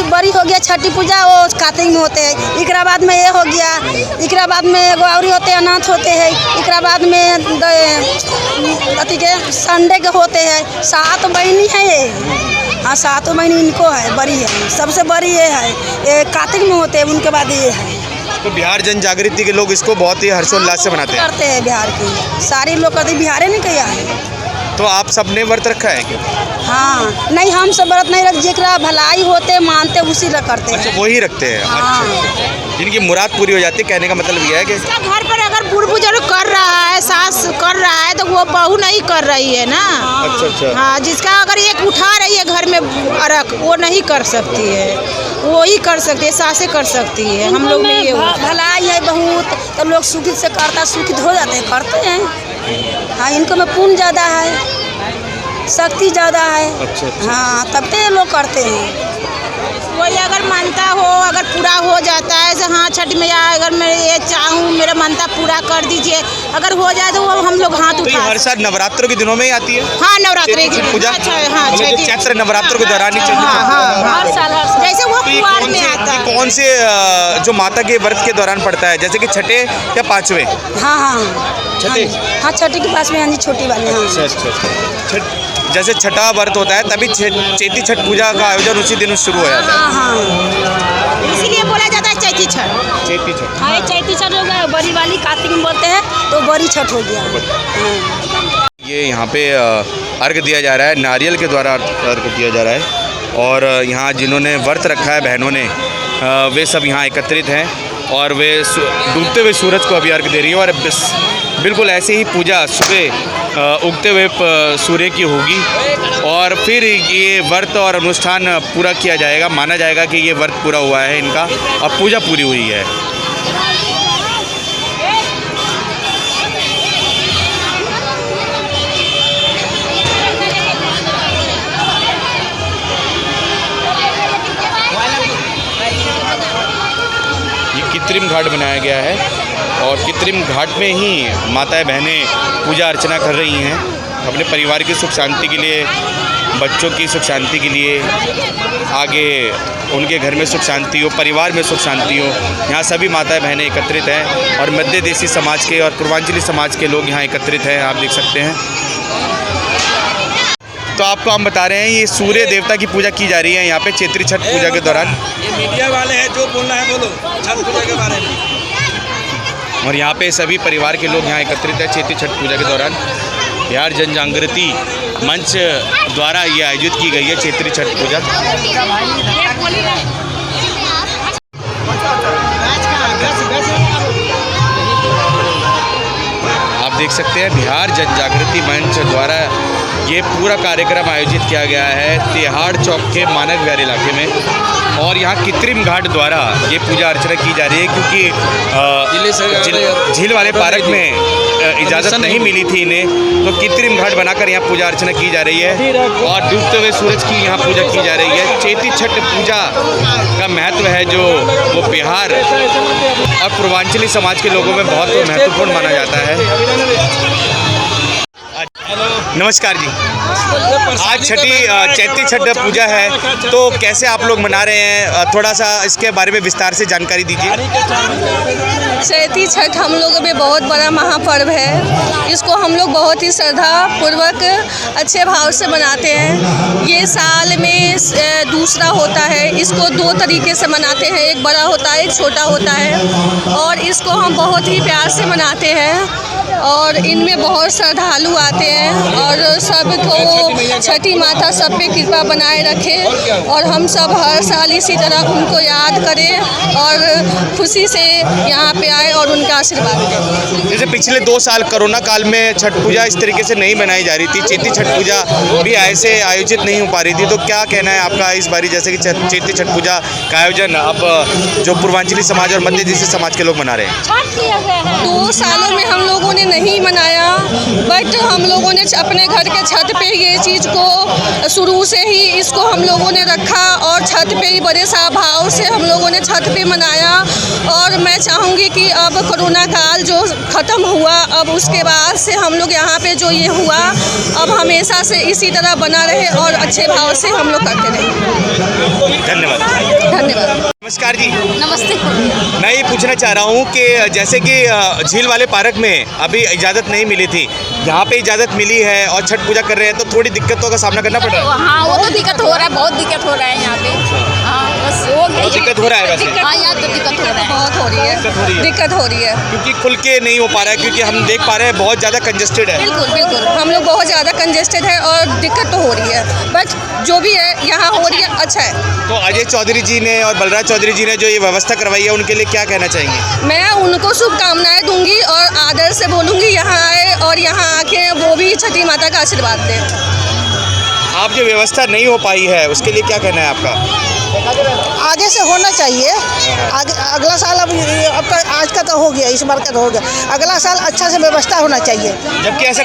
बड़ी हो गया छठी पूजा, वो कार्तिक में होते हैं। इकरा बाद में ये हो गया, इकरा बाद में गौरी होते हैं, अनाथ होते हैं, इकरा बाद में अति के संडे के होते हैं। 7 बहनी है ये, हाँ 7 बहनी इनको है, बड़ी है, सबसे बड़ी ये है, ये कार्तिक में होते हैं, उनके बाद ये है। तो बिहार जन जागृति के लोग इसको बहुत ही हर्षोल्लास से मनाते हैं। करते हैं बिहार की सारी लोग, कभी बिहार नहीं किया है। तो आप सबने व्रत रखा है क्या? हाँ, नहीं हम सब व्रत नहीं रख, जेकरा भलाई होते मानते उसी ला करते हैं। अच्छा, वही रखते हैं। हाँ। अच्छा, जिनकी मुराद पूरी हो जाती है, कहने का मतलब ये है कि घर पर अगर बूढ़ बुजुर्ग कर रहा है, सास कर रहा है, तो वो बहू नहीं कर रही है ना। अच्छा अच्छा, हाँ, जिसका अगर एक उठा रही है घर में अर्घ, वो नहीं कर सकती है, वो ही कर सकती है, सासें कर सकती है। हम लोग में ये भलाई है बहुत, तो लोग सुखित से करता, सुखित हो जाते हैं, करते हैं। हाँ, इनको में पुण्य ज़्यादा है, शक्ति ज़्यादा है। अच्छा, अच्छा। हाँ, तब तो ये लोग करते हैं। कोई अगर मानता हो, अगर पूरा हो जाता है, जैसे हाँ छठ मैया अगर मैं ये चाहूँ मेरा मानता पूरा कर दीजिए, अगर हो जाए तो वो हम लोग हाथ उठा। हर साल नवरात्रों के दिनों में ही आती है। हाँ, नवरात्रि की पूजा, हाँ, चैत्र नवरात्रों के दौरान ही चलती है। हर साल जैसे वो कुआर में आता है। कौन से जो माता के व्रत के दौरान पड़ता है, जैसे कि छठे या 5वें? हाँ हाँ, छठे, हाँ छठे के पास में, हाँ जी, छोटी वाली। हाँ, अच्छा, जैसे छठा व्रत होता है तभी चैती छठ पूजा का आयोजन उसी दिन शुरू हो जाता है। हाँ हाँ, इसीलिए बोला जाता है चैती छठ। चैती छठ। हाँ, ये चैती छठ हो गया, बड़ी वाली कार्तिक में बोलते हैं तो बड़ी छठ हो गया। ये यहाँ पे अर्घ दिया जा रहा है, नारियल के द्वारा अर्घ दिया जा रहा है। और यहाँ जिन्होंने व्रत रखा है बहनों ने, वे सब यहाँ एकत्रित हैं और वे डूबते हुए सूरज को अभी अर्घ दे रही हैं। और बिल्कुल ऐसे ही पूजा सुबह उगते हुए सूर्य की होगी और फिर ये व्रत और अनुष्ठान पूरा किया जाएगा। माना जाएगा कि ये व्रत पूरा हुआ है इनका और पूजा पूरी हुई है। कृत्रिम घाट बनाया गया है और कृत्रिम घाट में ही माताएं बहनें पूजा अर्चना कर रही हैं अपने परिवार की सुख शांति के लिए, बच्चों की सुख शांति के लिए, आगे उनके घर में सुख शांति हो, परिवार में सुख शांति हो। यहाँ सभी माताएं बहनें एकत्रित हैं और मध्य देशी समाज के और पूर्वांचली समाज के लोग यहाँ एकत्रित हैं, आप देख सकते हैं। तो आपको हम बता रहे हैं ये सूर्य देवता की पूजा की जा रही है यहाँ पे चैत्री छठ पूजा के दौरान। ये मीडिया वाले हैं, जो बोलना है बोलो छठ पूजा के बारे में। और यहाँ पे सभी परिवार के लोग यहाँ एकत्रित है चैती छठ पूजा के दौरान। बिहार जन जागृति मंच द्वारा ये आयोजित की गई है चैत्री छठ पूजा। आप देख सकते हैं बिहार जन जागृति मंच द्वारा ये पूरा कार्यक्रम आयोजित किया गया है तिहाड़ चौक के मानक विहार इलाके में। और यहाँ कृत्रिम घाट द्वारा ये पूजा अर्चना की जा रही है क्योंकि झील वाले पार्क में इजाज़त नहीं मिली थी इन्हें, तो कृत्रिम घाट बनाकर यहाँ पूजा अर्चना की जा रही है और डूबते हुए सूरज की यहाँ पूजा की जा रही है। चैती छठ पूजा का महत्व है जो वो बिहार और पूर्वांचली समाज के लोगों में बहुत महत्वपूर्ण माना जाता है। नमस्कार जी, आज चैती छठ पूजा है तो कैसे आप लोग मना रहे हैं, थोड़ा सा इसके बारे में विस्तार से जानकारी दीजिए। चैती छठ हम लोगों में बहुत बड़ा महापर्व है। इसको हम लोग बहुत ही श्रद्धा पूर्वक अच्छे भाव से मनाते हैं। ये साल में दूसरा होता है। इसको दो तरीके से मनाते हैं, एक बड़ा होता है, एक छोटा होता है। और इसको हम बहुत ही प्यार से मनाते हैं और इनमें बहुत श्रद्धालु आते हैं और सबको छठी माता सब पे कृपा बनाए रखे और हम सब हर साल इसी तरह उनको याद करें और खुशी से यहाँ पे आए और उनका आशीर्वाद दें। जैसे पिछले 2 साल कोरोना काल में छठ पूजा इस तरीके से नहीं मनाई जा रही थी, चैती छठ पूजा भी ऐसे आयोजित नहीं हो पा रही थी, तो क्या कहना है आपका इस बारी जैसे कि चैती छठ पूजा का आयोजन अब जो पूर्वांचली समाज और मध्य देशी समाज के लोग मना रहे हैं? 2 सालों में हम लोगों ने नहीं मनाया, बट हम लोगों ने अपने घर के छत पे ये चीज़ को शुरू से ही इसको हम लोगों ने रखा और छत पे ही बड़े सा भाव से हम लोगों ने छत पे मनाया। और मैं चाहूँगी कि अब कोरोना काल जो ख़त्म हुआ, अब उसके बाद से हम लोग यहाँ पे जो ये हुआ अब हमेशा से इसी तरह बना रहे और अच्छे भाव से हम लोग करते रहे। धन्यवाद। धन्यवाद। नमस्कार जी। नमस्ते। मैं ये पूछना चाह रहा हूँ कि जैसे कि झील वाले पार्क में अभी इजाज़त नहीं मिली थी, यहाँ पे इजाज़त मिली है और छठ पूजा कर रहे हैं, तो थोड़ी दिक्कतों का सामना करना पड़ रहा है? हाँ, वो तो दिक्कत हो रहा है, बहुत दिक्कत हो रहा है यहाँ पे। हाँ, बस वो दिक्कत हो रहा है वैसे? हाँ, यहाँ तो दिक्कत हो रहा है, बहुत हो रही है, दिक्कत हो रही है क्योंकि खुल के नहीं हो पा रहा है, क्योंकि हम देख पा रहे हैं बहुत ज़्यादा कंजेस्टेड है। बिल्कुल बिल्कुल, हम लोग बहुत ज़्यादा कंजेस्टेड है और दिक्कत तो हो रही है, बट जो भी है यहाँ हो रही है, अच्छा है। तो अजय चौधरी जी ने और बलराज चौधरी जी ने जो ये व्यवस्था करवाई है उनके लिए क्या कहना चाहेंगे? मैं उनको शुभकामनाएं दूंगी और आदर से बोलूँगी यहाँ आए और यहाँ आके वो भी छठी माता का आशीर्वाद दें। आप जो व्यवस्था नहीं हो पाई है उसके लिए क्या कहना है आपका? आगे से होना चाहिए। अगला साल अब आज का तो हो गया, इस बार का तो हो गया, अगला साल अच्छा से व्यवस्था होना चाहिए। जबकि ऐसा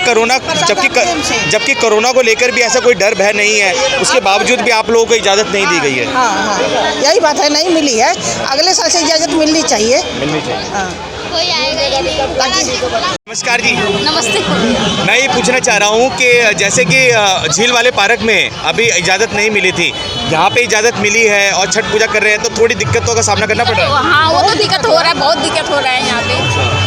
जबकि कोरोना को लेकर भी ऐसा कोई डर भय नहीं है, उसके बावजूद भी आप लोगों को इजाज़त नहीं दी गई है। हाँ, यही बात है, नहीं मिली है, अगले साल से इजाज़त मिलनी चाहिए। कोई आएगा। नमस्कार जी। नमस्ते। मैं ये पूछना चाह रहा हूँ कि जैसे कि झील वाले पार्क में अभी इजाज़त नहीं मिली थी, यहाँ पे इजाज़त मिली है और छठ पूजा कर रहे हैं, तो थोड़ी दिक्कतों का सामना करना पड़ रहा है? हाँ, वो तो दिक्कत हो रहा है, बहुत दिक्कत हो रहा है यहाँ पे।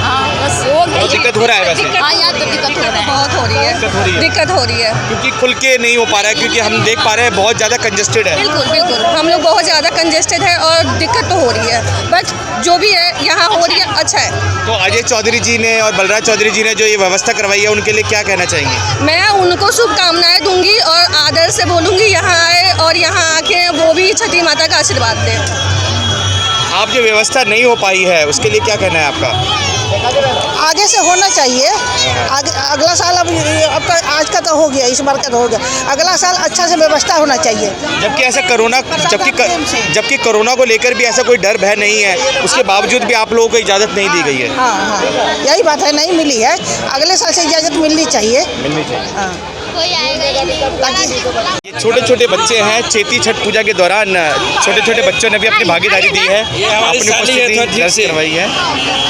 हाँ, बस वो बहुत दिक्कत हो रहा है वैसे? हाँ यार तो दिक्कत हो रहा है, बहुत हो रही है, दिक्कत हो रही है दिक्कत हो रही है। क्योंकि खुल के नहीं हो पा रहा है, क्योंकि हम देख पा रहे हैं बहुत ज़्यादा कंजेस्टेड है। बिल्कुल बिल्कुल, हम लोग बहुत ज़्यादा कंजेस्टेड है और दिक्कत तो हो रही है, बट जो भी है यहाँ हो रही है, अच्छा है। तो अजय चौधरी जी ने और बलराज चौधरी जी ने जो ये व्यवस्था करवाई है उनके लिए क्या कहना चाहेंगे? मैं उनको शुभकामनाएं दूंगी और आदर से बोलूँगी यहाँ आए और यहाँ आके वो भी छठी माता का आशीर्वाद दें। आप जो व्यवस्था नहीं हो पाई है उसके लिए क्या कहना है आपका? आगे से होना चाहिए। आगे अगला साल अब आज का तो हो गया, इस बार का तो हो गया, अगला साल अच्छा से व्यवस्था होना चाहिए। जबकि ऐसा जबकि कोरोना को लेकर भी ऐसा कोई डर भय नहीं है, उसके बावजूद भी आप लोगों को इजाज़त नहीं दी गई है। हाँ, यही बात है, नहीं मिली है, अगले साल से इजाज़त मिलनी चाहिए। हाँ। कोई आएगा ही नहीं। ये छोटे छोटे बच्चे हैं, चैती छठ पूजा के दौरान छोटे छोटे बच्चों ने भी अपनी भागीदारी दी है, अपनी उपस्थिति दर्ज करवाई है।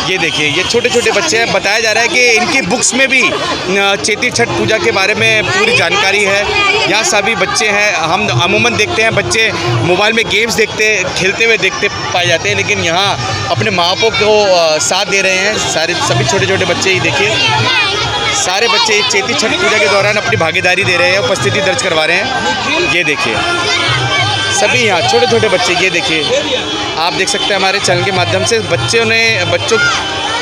ये देखिए, ये छोटे छोटे बच्चे हैं। बताया जा रहा है कि इनकी बुक्स में भी चैती छठ पूजा के बारे में पूरी जानकारी है। यहाँ सभी बच्चे हैं, हम अमूमन देखते हैं बच्चे मोबाइल में गेम्स खेलते हुए देखते पाए जाते हैं, लेकिन यहाँ अपने माँ बापों को साथ दे रहे हैं सभी छोटे छोटे बच्चे। ही देखिए, सारे बच्चे चैती छठ पूजा के दौरान अपनी भागीदारी दे रहे हैं, उपस्थिति दर्ज करवा रहे हैं। ये देखिए, सभी यहाँ छोटे छोटे बच्चे, ये देखिए, आप देख सकते हैं हमारे चैनल के माध्यम से बच्चों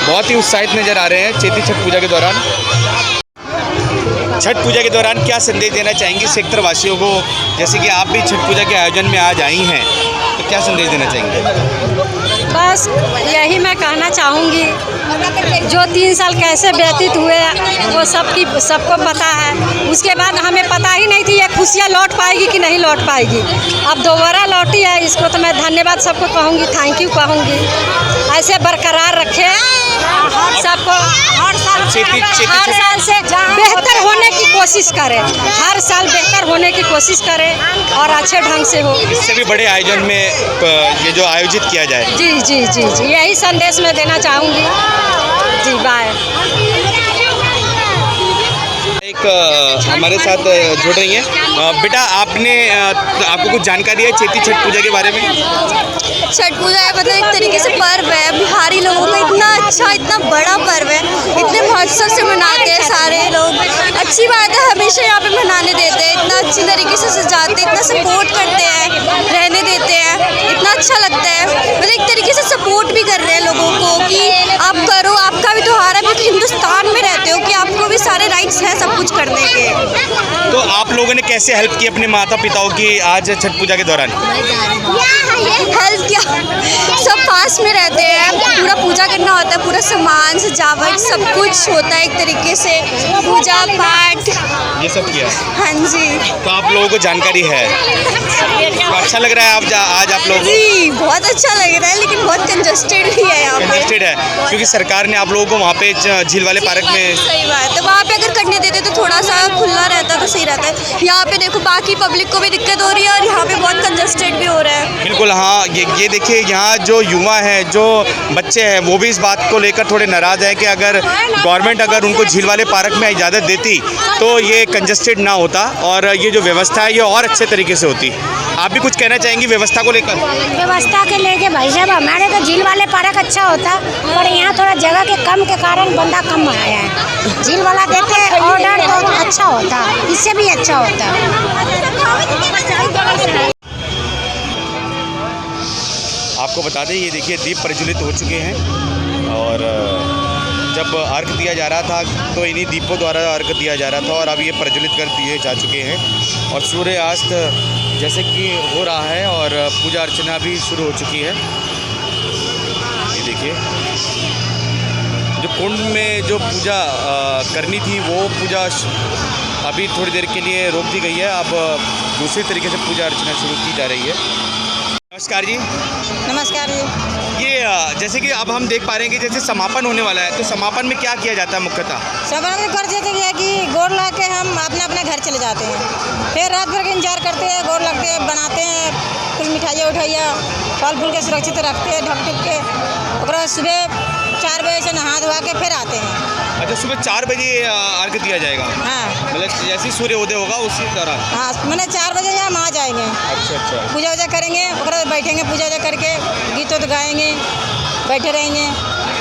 बहुत ही उत्साहित नज़र आ रहे हैं चैती छठ पूजा के दौरान। छठ पूजा के दौरान क्या संदेश देना चाहेंगी सेक्टर वासियों को? जैसे कि आप भी छठ पूजा के आयोजन में आज आई हैं, तो क्या संदेश देना चाहेंगे? बस यही मैं कहना चाहूँगी, जो 3 साल कैसे व्यतीत हुए वो सबको पता है। उसके बाद हमें पता ही नहीं थी ये खुशियाँ लौट पाएगी कि नहीं लौट पाएगी। अब दोबारा लौटी है, इसको तो मैं धन्यवाद सबको कहूँगी, थैंक यू कहूँगी। ऐसे बरकरार रखे सबको, हर साल से बेहतर होने की कोशिश करें, हर साल बेहतर होने की कोशिश करें और अच्छे ढंग से हो। इससे भी बड़े आयोजन में ये जो आयोजित किया जाए। जी जी जी जी, यही संदेश मैं देना चाहूँगी जी। बाय। एक हमारे साथ जुड़ रही हैं बेटा, आपको कुछ जानकारी है चैती छठ पूजा के बारे में? छठ पूजा है मतलब एक तरीके से पर्व है, बिहारी लोगों का इतना अच्छा, इतना बड़ा पर्व है, इतने महोत्सव से मनाते हैं सारे लोग। अच्छी बात है, हमेशा यहाँ पे मनाने देते हैं, इतना अच्छी तरीके से सजाते हैं, इतना सपोर्ट करते हैं, रहने देते हैं, इतना अच्छा लगता है। मतलब एक तरीके से सपोर्ट भी कर रहे हैं लोगों को कि आप करो, आपका भी त्यौहार है, क्योंकि हिंदुस्तान में रहते हो कि आपको भी सारे राइट्स हैं सब कुछ करने के। तो आप लोगों ने कैसे हेल्प की अपने माता पिताओं की आज छठ पूजा के दौरान? हेल्प किया, सब पास में रहते हैं, पूरा पूजा करना होता है, पूरा सामान सजावट सब कुछ होता है, एक तरीके से पूजा पाठ ये सब किया। हाँ जी। तो आप लोगों को जानकारी है, तो अच्छा लग रहा है आज आप लोगों को? जी बहुत अच्छा लग रहा है, लेकिन बहुत कंजस्टेड भी है यहाँ पे। कंजस्टेड है क्योंकि सरकार ने आप लोगों को वहाँ पे झील वाले पार्क में। सही बात है, वहाँ पे अगर करने देते तो थोड़ा सा खुला रहता तो सही रहता है। यहाँ पे देखो बाकी पब्लिक को भी दिक्कत हो रही है और यहाँ पे बहुत कंजस्टेड भी हो रहा है। बिल्कुल हाँ, ये देखिए, यहाँ जो युवा हैं, जो बच्चे हैं, वो भी इस बात को लेकर थोड़े नाराज़ हैं कि अगर गवर्नमेंट अगर उनको झील वाले पार्क में इजाज़त देती तो ये कंजस्टेड ना होता और ये जो व्यवस्था है ये और अच्छे तरीके से होती। आप भी कुछ कहना चाहेंगी व्यवस्था को लेकर? व्यवस्था के लेके भाई साहब, हमारे तो झील वाले पार्क अच्छा होता, पर यहाँ थोड़ा जगह के कम के कारण बंदा कम आया है। झील वाला देते ऑर्डर तो अच्छा होता, इससे भी अच्छा होता। आपको बता दें, ये देखिए दीप प्रज्वलित हो चुके हैं और जब अर्घ दिया जा रहा था तो इन्हीं दीपों द्वारा अर्घ दिया जा रहा था और अब ये प्रज्वलित कर दिए जा चुके हैं और सूर्यास्त जैसे कि हो रहा है और पूजा अर्चना भी शुरू हो चुकी है। ये देखिए, जो कुंड में जो पूजा करनी थी वो पूजा अभी थोड़ी देर के लिए रोक दी गई है, अब दूसरी तरीके से पूजा अर्चना शुरू की जा रही है। नमस्कार जी। नमस्कार जी। ये जैसे कि अब हम देख पा रहे हैं कि जैसे समापन होने वाला है, तो समापन में क्या किया जाता है मुख्यतः? समापन कर देते हैं कि गोर ला के हम अपने अपने घर चले जाते हैं, फिर रात भर का इंतजार करते हैं, गोर लगते हैं, बनाते हैं, कुछ मिठाइयाँ उठाइयाँ फल फूल के सुरक्षित रखते हैं ढक ढुक के। और सुबह 4 बजे से नहा धोवा के फिर आते हैं। अच्छा, सुबह 4 बजे अर्घ दिया जाएगा? हाँ, मतलब जैसे ही सूर्य उदय होगा उसी दौरान? हाँ, मैंने 4 बजे यहाँ आ जाएंगे। अच्छा अच्छा। पूजा वूजा करेंगे, और बैठेंगे पूजा वूजा करके, गीत उत गाएंगे, बैठे रहेंगे।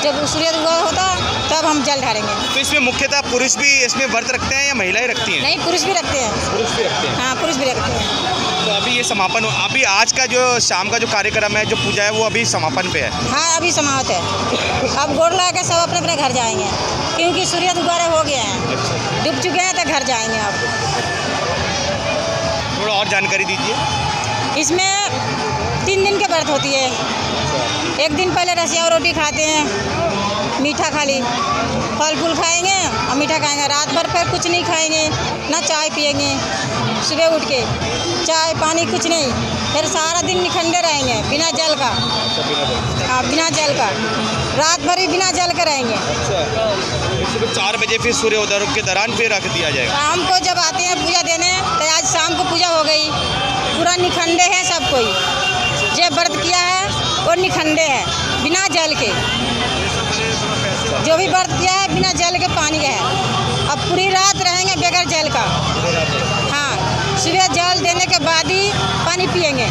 जब सूर्य उदय होता तब हम जल ढारेंगे। तो इसमें मुख्यतः पुरुष भी इसमें व्रत रखते हैं या महिलाएं रखती हैं? नहीं, पुरुष भी रखते हैं। पुरुष भी रखते हैं। हाँ, पुरुष भी रखते हैं। तो अभी ये समापन अभी आज का जो शाम का जो कार्यक्रम है, जो पूजा है, वो अभी समापन पे है। हाँ, अभी समाप्त है। अब गोड़ लगा के सब अपने अपने घर जाएंगे, क्योंकि सूर्य दोबारा हो गए हैं, डूब चुके हैं, तो घर जाएंगे। अब थोड़ा और जानकारी दीजिए। इसमें 3 दिन के व्रत होती है। एक दिन पहले रसिया और रोटी खाते हैं, मीठा खाली, फल फूल खाएंगे और मीठा खाएंगे। रात भर फिर कुछ नहीं खाएंगे, ना चाय पिएंगे। सुबह उठ के चाय पानी कुछ नहीं, फिर सारा दिन निखंडे रहेंगे बिना जल का। हाँ, बिना जल का, रात भर ही बिना जल के रहेंगे। सुबह 4 बजे फिर सूर्योदय के दौरान फिर रख दिया जाएगा। शाम को जब आते हैं पूजा देने, तो आज शाम को पूजा हो गई। पूरा निखंडे है सब कोई, जो व्रत किया है वो निखंडे है, बिना जल के। जो भी व्रत किया है बिना जल के पानी का है। अब पूरी रात रहेंगे बगैर जल का। हाँ, सुबह जल देने के बाद ही पानी पिएंगे।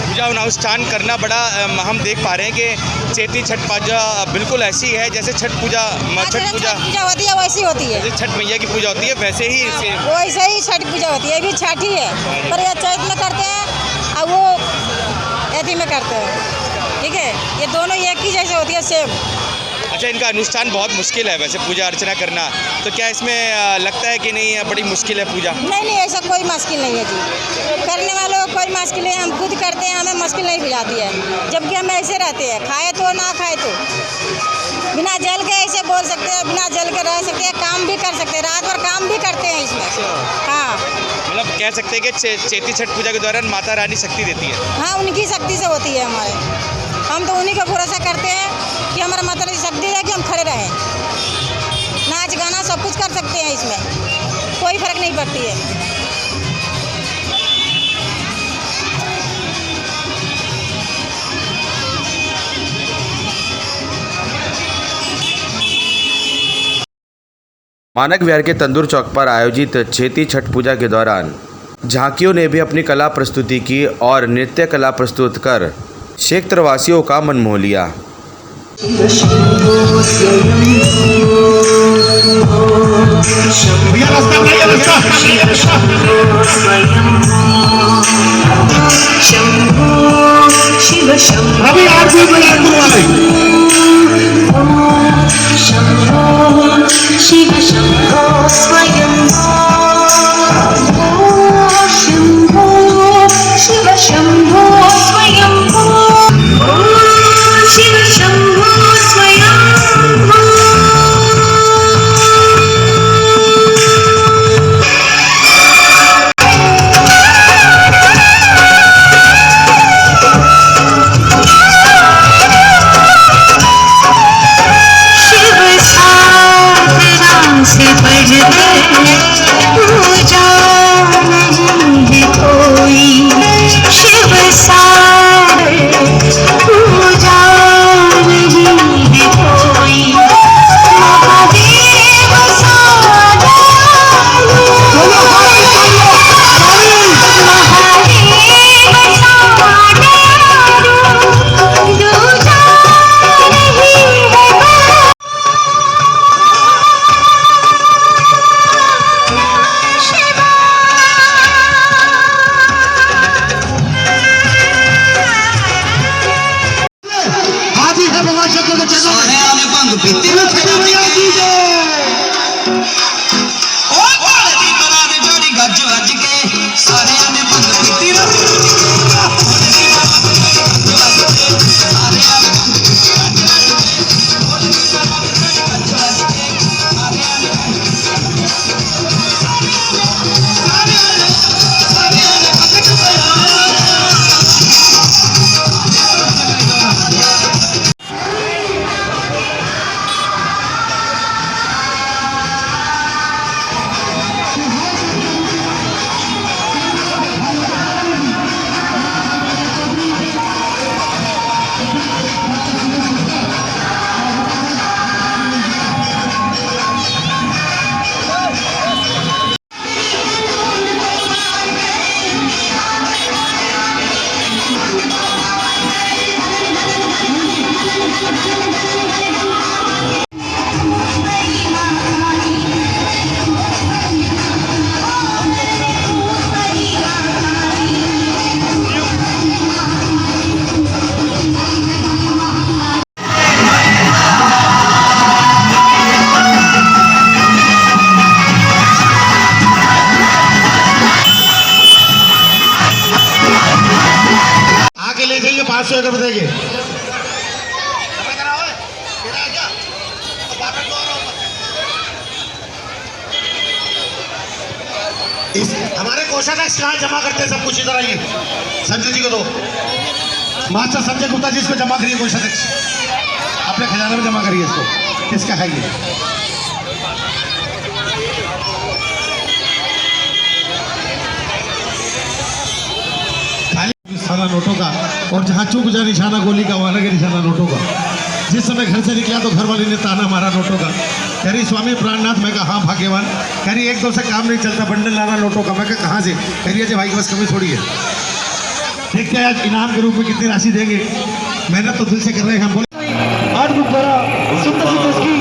पूजा अनुष्ठान करना बड़ा हम देख पा रहे हैं कि चैती छठ पूजा बिल्कुल ऐसी है जैसे छठ पूजा होती है, वैसी होती है। जैसे छठ मैया की पूजा होती है वैसे ही वैसे ही छठ पूजा होती है। ये भी छठ ही है, पर ये चैत में करते हैं और वो एथी में करते हैं। ठीक है, ये दोनों एक ही जैसे होती है, सेम। अच्छा, इनका अनुष्ठान बहुत मुश्किल है वैसे पूजा अर्चना करना, तो क्या इसमें लगता है कि नहीं बड़ी मुश्किल है पूजा? नहीं, ऐसा कोई मुश्किल नहीं है जी। करने वालों को कोई मुश्किल नहीं, हम खुद करते हैं, हमें मुश्किल नहीं बुझाती है। जबकि हम ऐसे रहते हैं, खाए तो ना खाए तो, बिना जल के ऐसे बोल सकते हैं, बिना जल के रह सकते हैं, काम भी कर सकते हैं, रात भर काम भी करते हैं इसमें। हाँ, मतलब कह सकते हैं कि चैती छठ पूजा के दौरान माता रानी शक्ति देती है। हाँ, उनकी शक्ति से होती है हमारे। हम तो उन्हीं का भरोसा करते हैं कि हमारा माता रानी शक्ति है कि हम खड़े रहें। नाच गाना सब कुछ कर सकते हैं, इसमें कोई फर्क नहीं पड़ती है। मानक विहार के तंदूर चौक पर आयोजित चैती छठ पूजा के दौरान झांकियों ने भी अपनी कला प्रस्तुति की और नृत्य कला प्रस्तुत कर क्षेत्रवासियों का मन मोह लिया। कर देंगे। हमारे कोषाध्यक्ष कहाँ जमा करते हैं सब कुछ, इधर आइए। संजय जी को दो, मास्टर संजय गुप्ता जी इसको जमा करिए, कोषाध्यक्ष अपने खजाने में जमा करिए इसको। किसका है ये? निशाना नोटों का, और जहाँ चूक जा निशाना गोली का वहाँ लगे निशाना नोटों का। जिस समय घर से निकला तो घर वाले ने ताना मारा नोटों का। कह रही स्वामी प्राणनाथ, मैं कहा हाँ भाग्यवान। कह रही एक दो से काम नहीं चलता, बंडल लाना नोटों का। मैं कहा कहाँ से? कह रही अजय भाई की बस कमी थोड़ी है। देखते हैं आज इनाम के रूप में कितनी राशि देंगे। मेहनत तो दिल से कर रहे हैं हम। बोले 8 फुट बड़ा सुंदर सी तस्की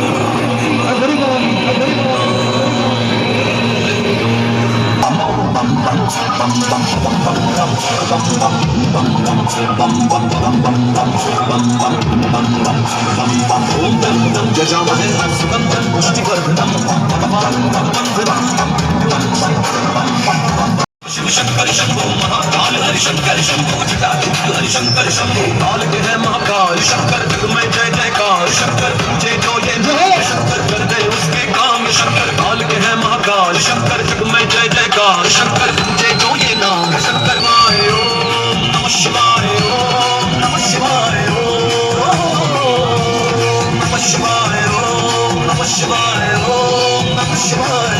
शिव शंकर शंभो महाकाल हरि शंकर शंभो जटाधूत हरि शंकर शंभो काल के है महाकाल शंकर जगमय जय जयकार शंकर पूजे जो ये नाम शंकर कर दे उसके काम शंकर काल के है महाकाल शंकर जगमय जय जयकार शंकर पूजे जो ये नाम शंकर माय ओम नमः शिवाय ओम नमः शिवाय ओम नमः शिवाय ओम नमः शिवाय ओम नमः शिवाय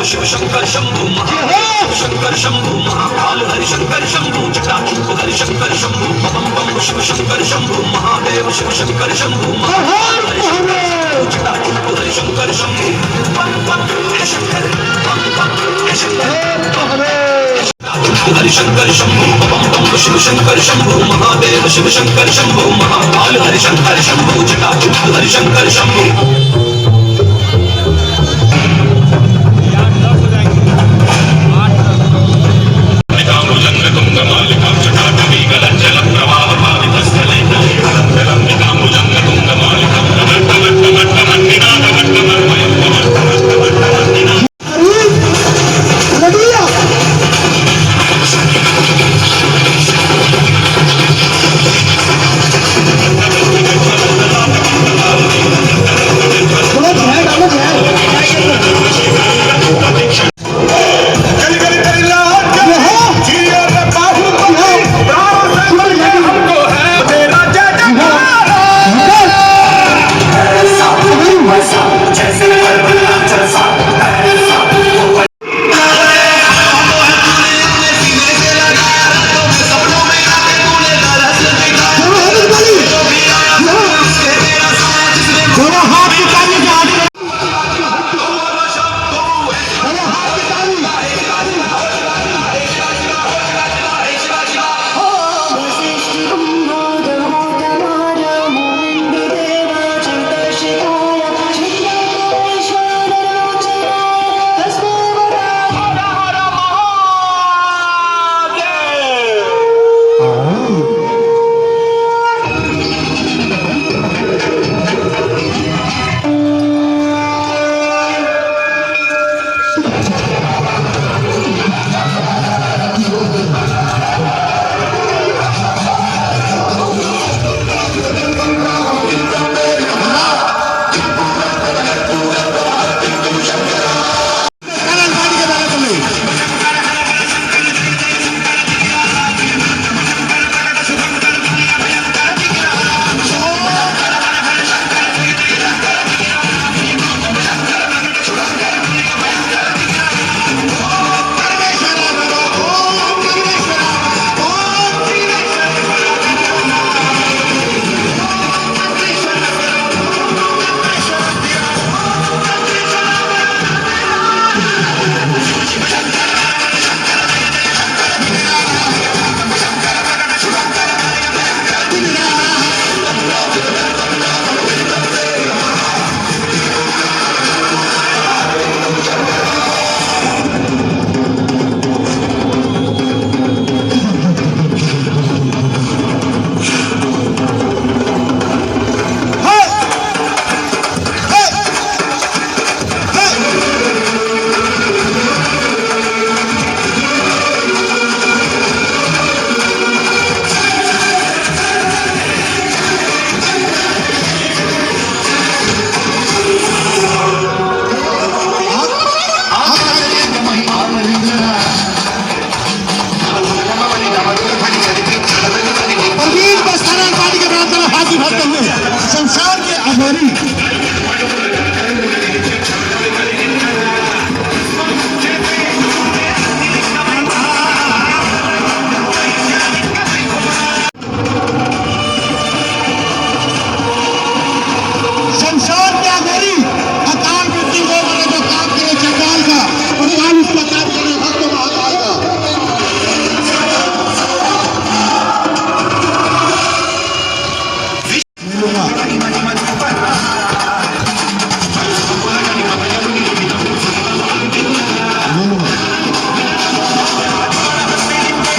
शिव शंकर शंभु महादेव शंकर शंभु महाकाल हरि शंकर शंभु जटाधूत हरि शंकर शंभु बम बम शिव शंकर शंभु महादेव शिव शंकर शंभु महाकाल हरि शंकर जटाधूत हरि शंकर शंभु बम बम शंकर बम बम शंकर हरि शंकर शंभु बम बम शिव शंकर शंभु महादेव शिव शंकर शंभु महाकाल हरि शंकर शंभु जटाधूत हरि शंकर शंभु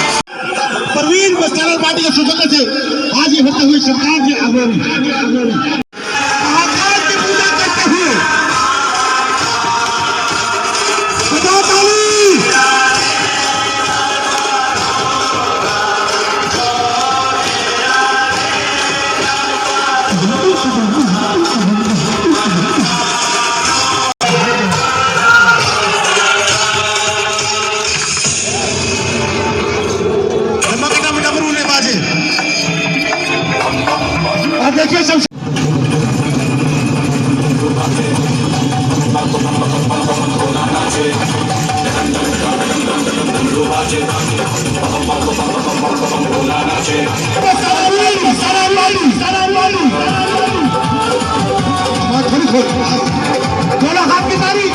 परवीन नेशनल पार्टी के सूचक से आज ये होते हुए सरकार के महाकाल की पूजा करते हुए देखिए सब बोला हाथ की तारीख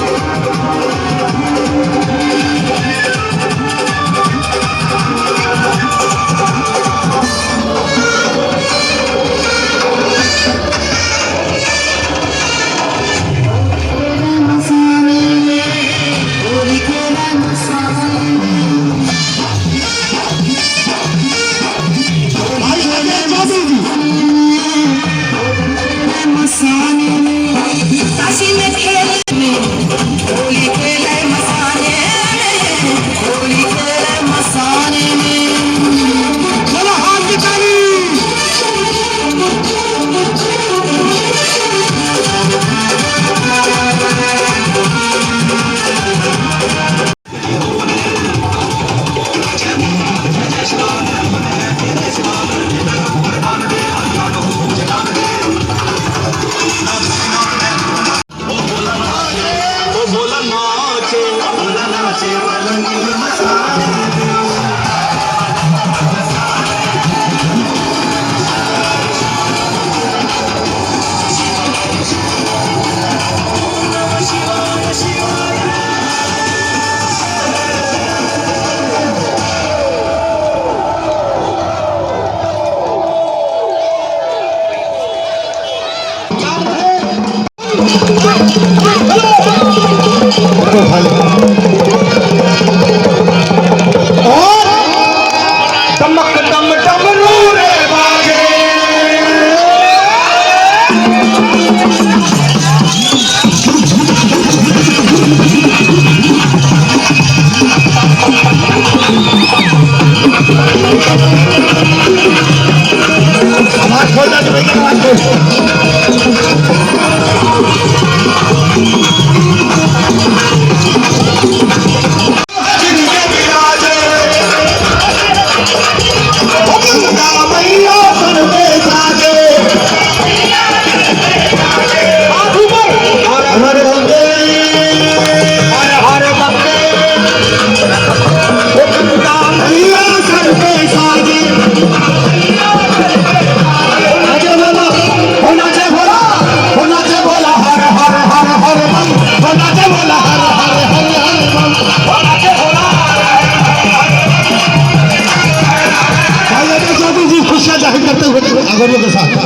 के साथ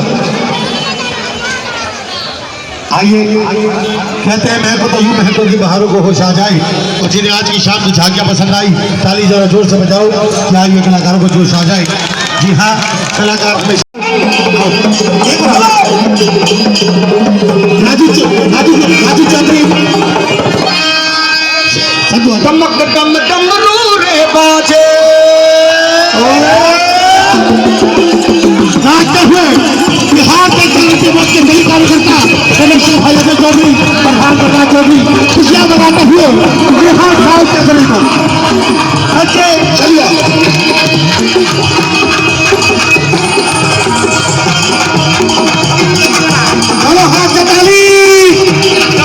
आइए कहते हैं महको तो यूं महको की बहारों को होश आ जाए और जिन्हें आज की शाम की झांकियां पसंद आई ताली जरा जोर से बजाओ क्या ये कलाकारों को जोश आ जाए। जी हाँ कलाकार राजू चौधरी बिहार के सही कार्यकर्ता चौधरी प्रधान प्रकाश चौधरी खुशियां मनाते हुए बिहार साहित्य समिति अच्छे चलिए हेलो हाथ से ताली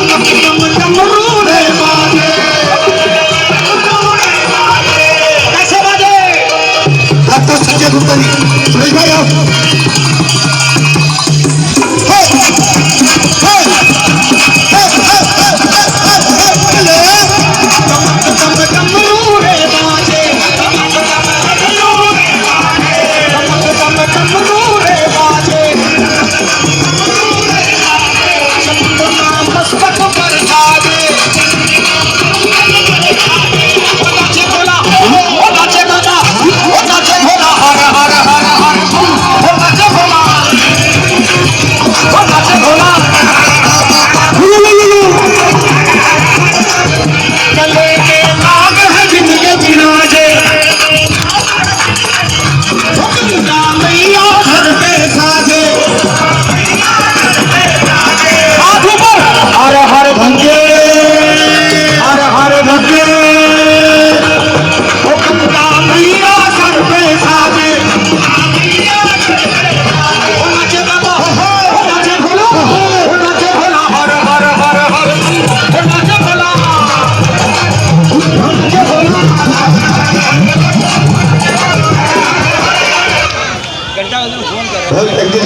कैसे बाजे अब तो सच्चे गुप्ता जी सुरेश भाई आओ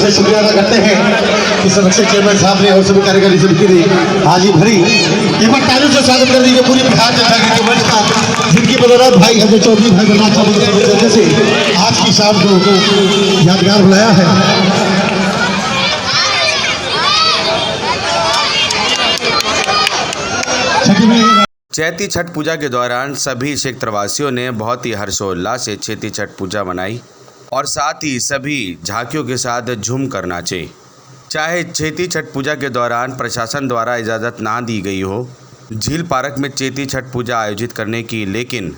से शुक्रिया अदा करते हैं कि संरक्षक चेयरमैन साहब ने और सभी कार्यकारी समिति ने हाजिर भरी। एक बार तालियों से स्वागत कर दीजिए पूरी बिहार जनता के मंच का, जिनकी बदौलत भाई अजय चौधरी, भाई बलराज चौधरी से आज की शाम को यादगार बनाया है। चैती छठ पूजा के दौरान सभी क्षेत्रवासियों ने बहुत ही हर्षोल्लास से चैती छठ पूजा मनाई और साथ ही सभी झांकियों के साथ झूम कर नाचे। चाहे चैती छठ पूजा के दौरान प्रशासन द्वारा इजाज़त ना दी गई हो झील पार्क में चैती छठ पूजा आयोजित करने की, लेकिन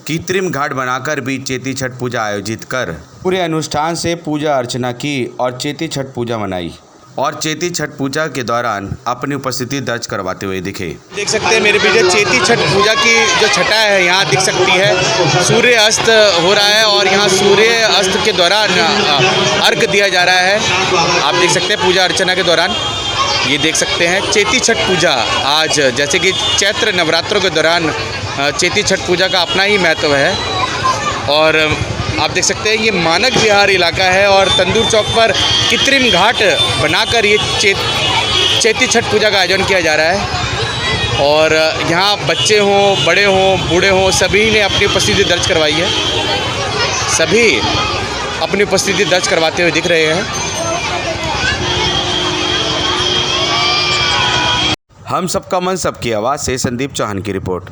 कृत्रिम घाट बनाकर भी चैती छठ पूजा आयोजित कर पूरे अनुष्ठान से पूजा अर्चना की और चैती छठ पूजा मनाई और चैती छठ पूजा के दौरान अपनी उपस्थिति दर्ज करवाते हुए दिखे। देख सकते हैं मेरे पीछे चैती छठ पूजा की जो छटा है यहाँ दिख सकती है। सूर्य अस्त हो रहा है और यहाँ सूर्य अस्त के दौरान अर्घ दिया जा रहा है। आप देख सकते हैं पूजा अर्चना के दौरान ये देख सकते हैं चैती छठ पूजा। आज जैसे कि चैत्र नवरात्रों के दौरान चैती छठ पूजा का अपना ही महत्व है और आप देख सकते हैं ये मानक विहार इलाका है और तंदूर चौक पर कृत्रिम घाट बनाकर ये चैती छठ पूजा का आयोजन किया जा रहा है और यहाँ बच्चे हों, बड़े हों, बूढ़े हों, सभी ने अपनी उपस्थिति दर्ज करवाई है। सभी अपनी उपस्थिति दर्ज करवाते हुए दिख रहे हैं। हम सबका मन सबकी आवाज़ से संदीप चौहान की रिपोर्ट।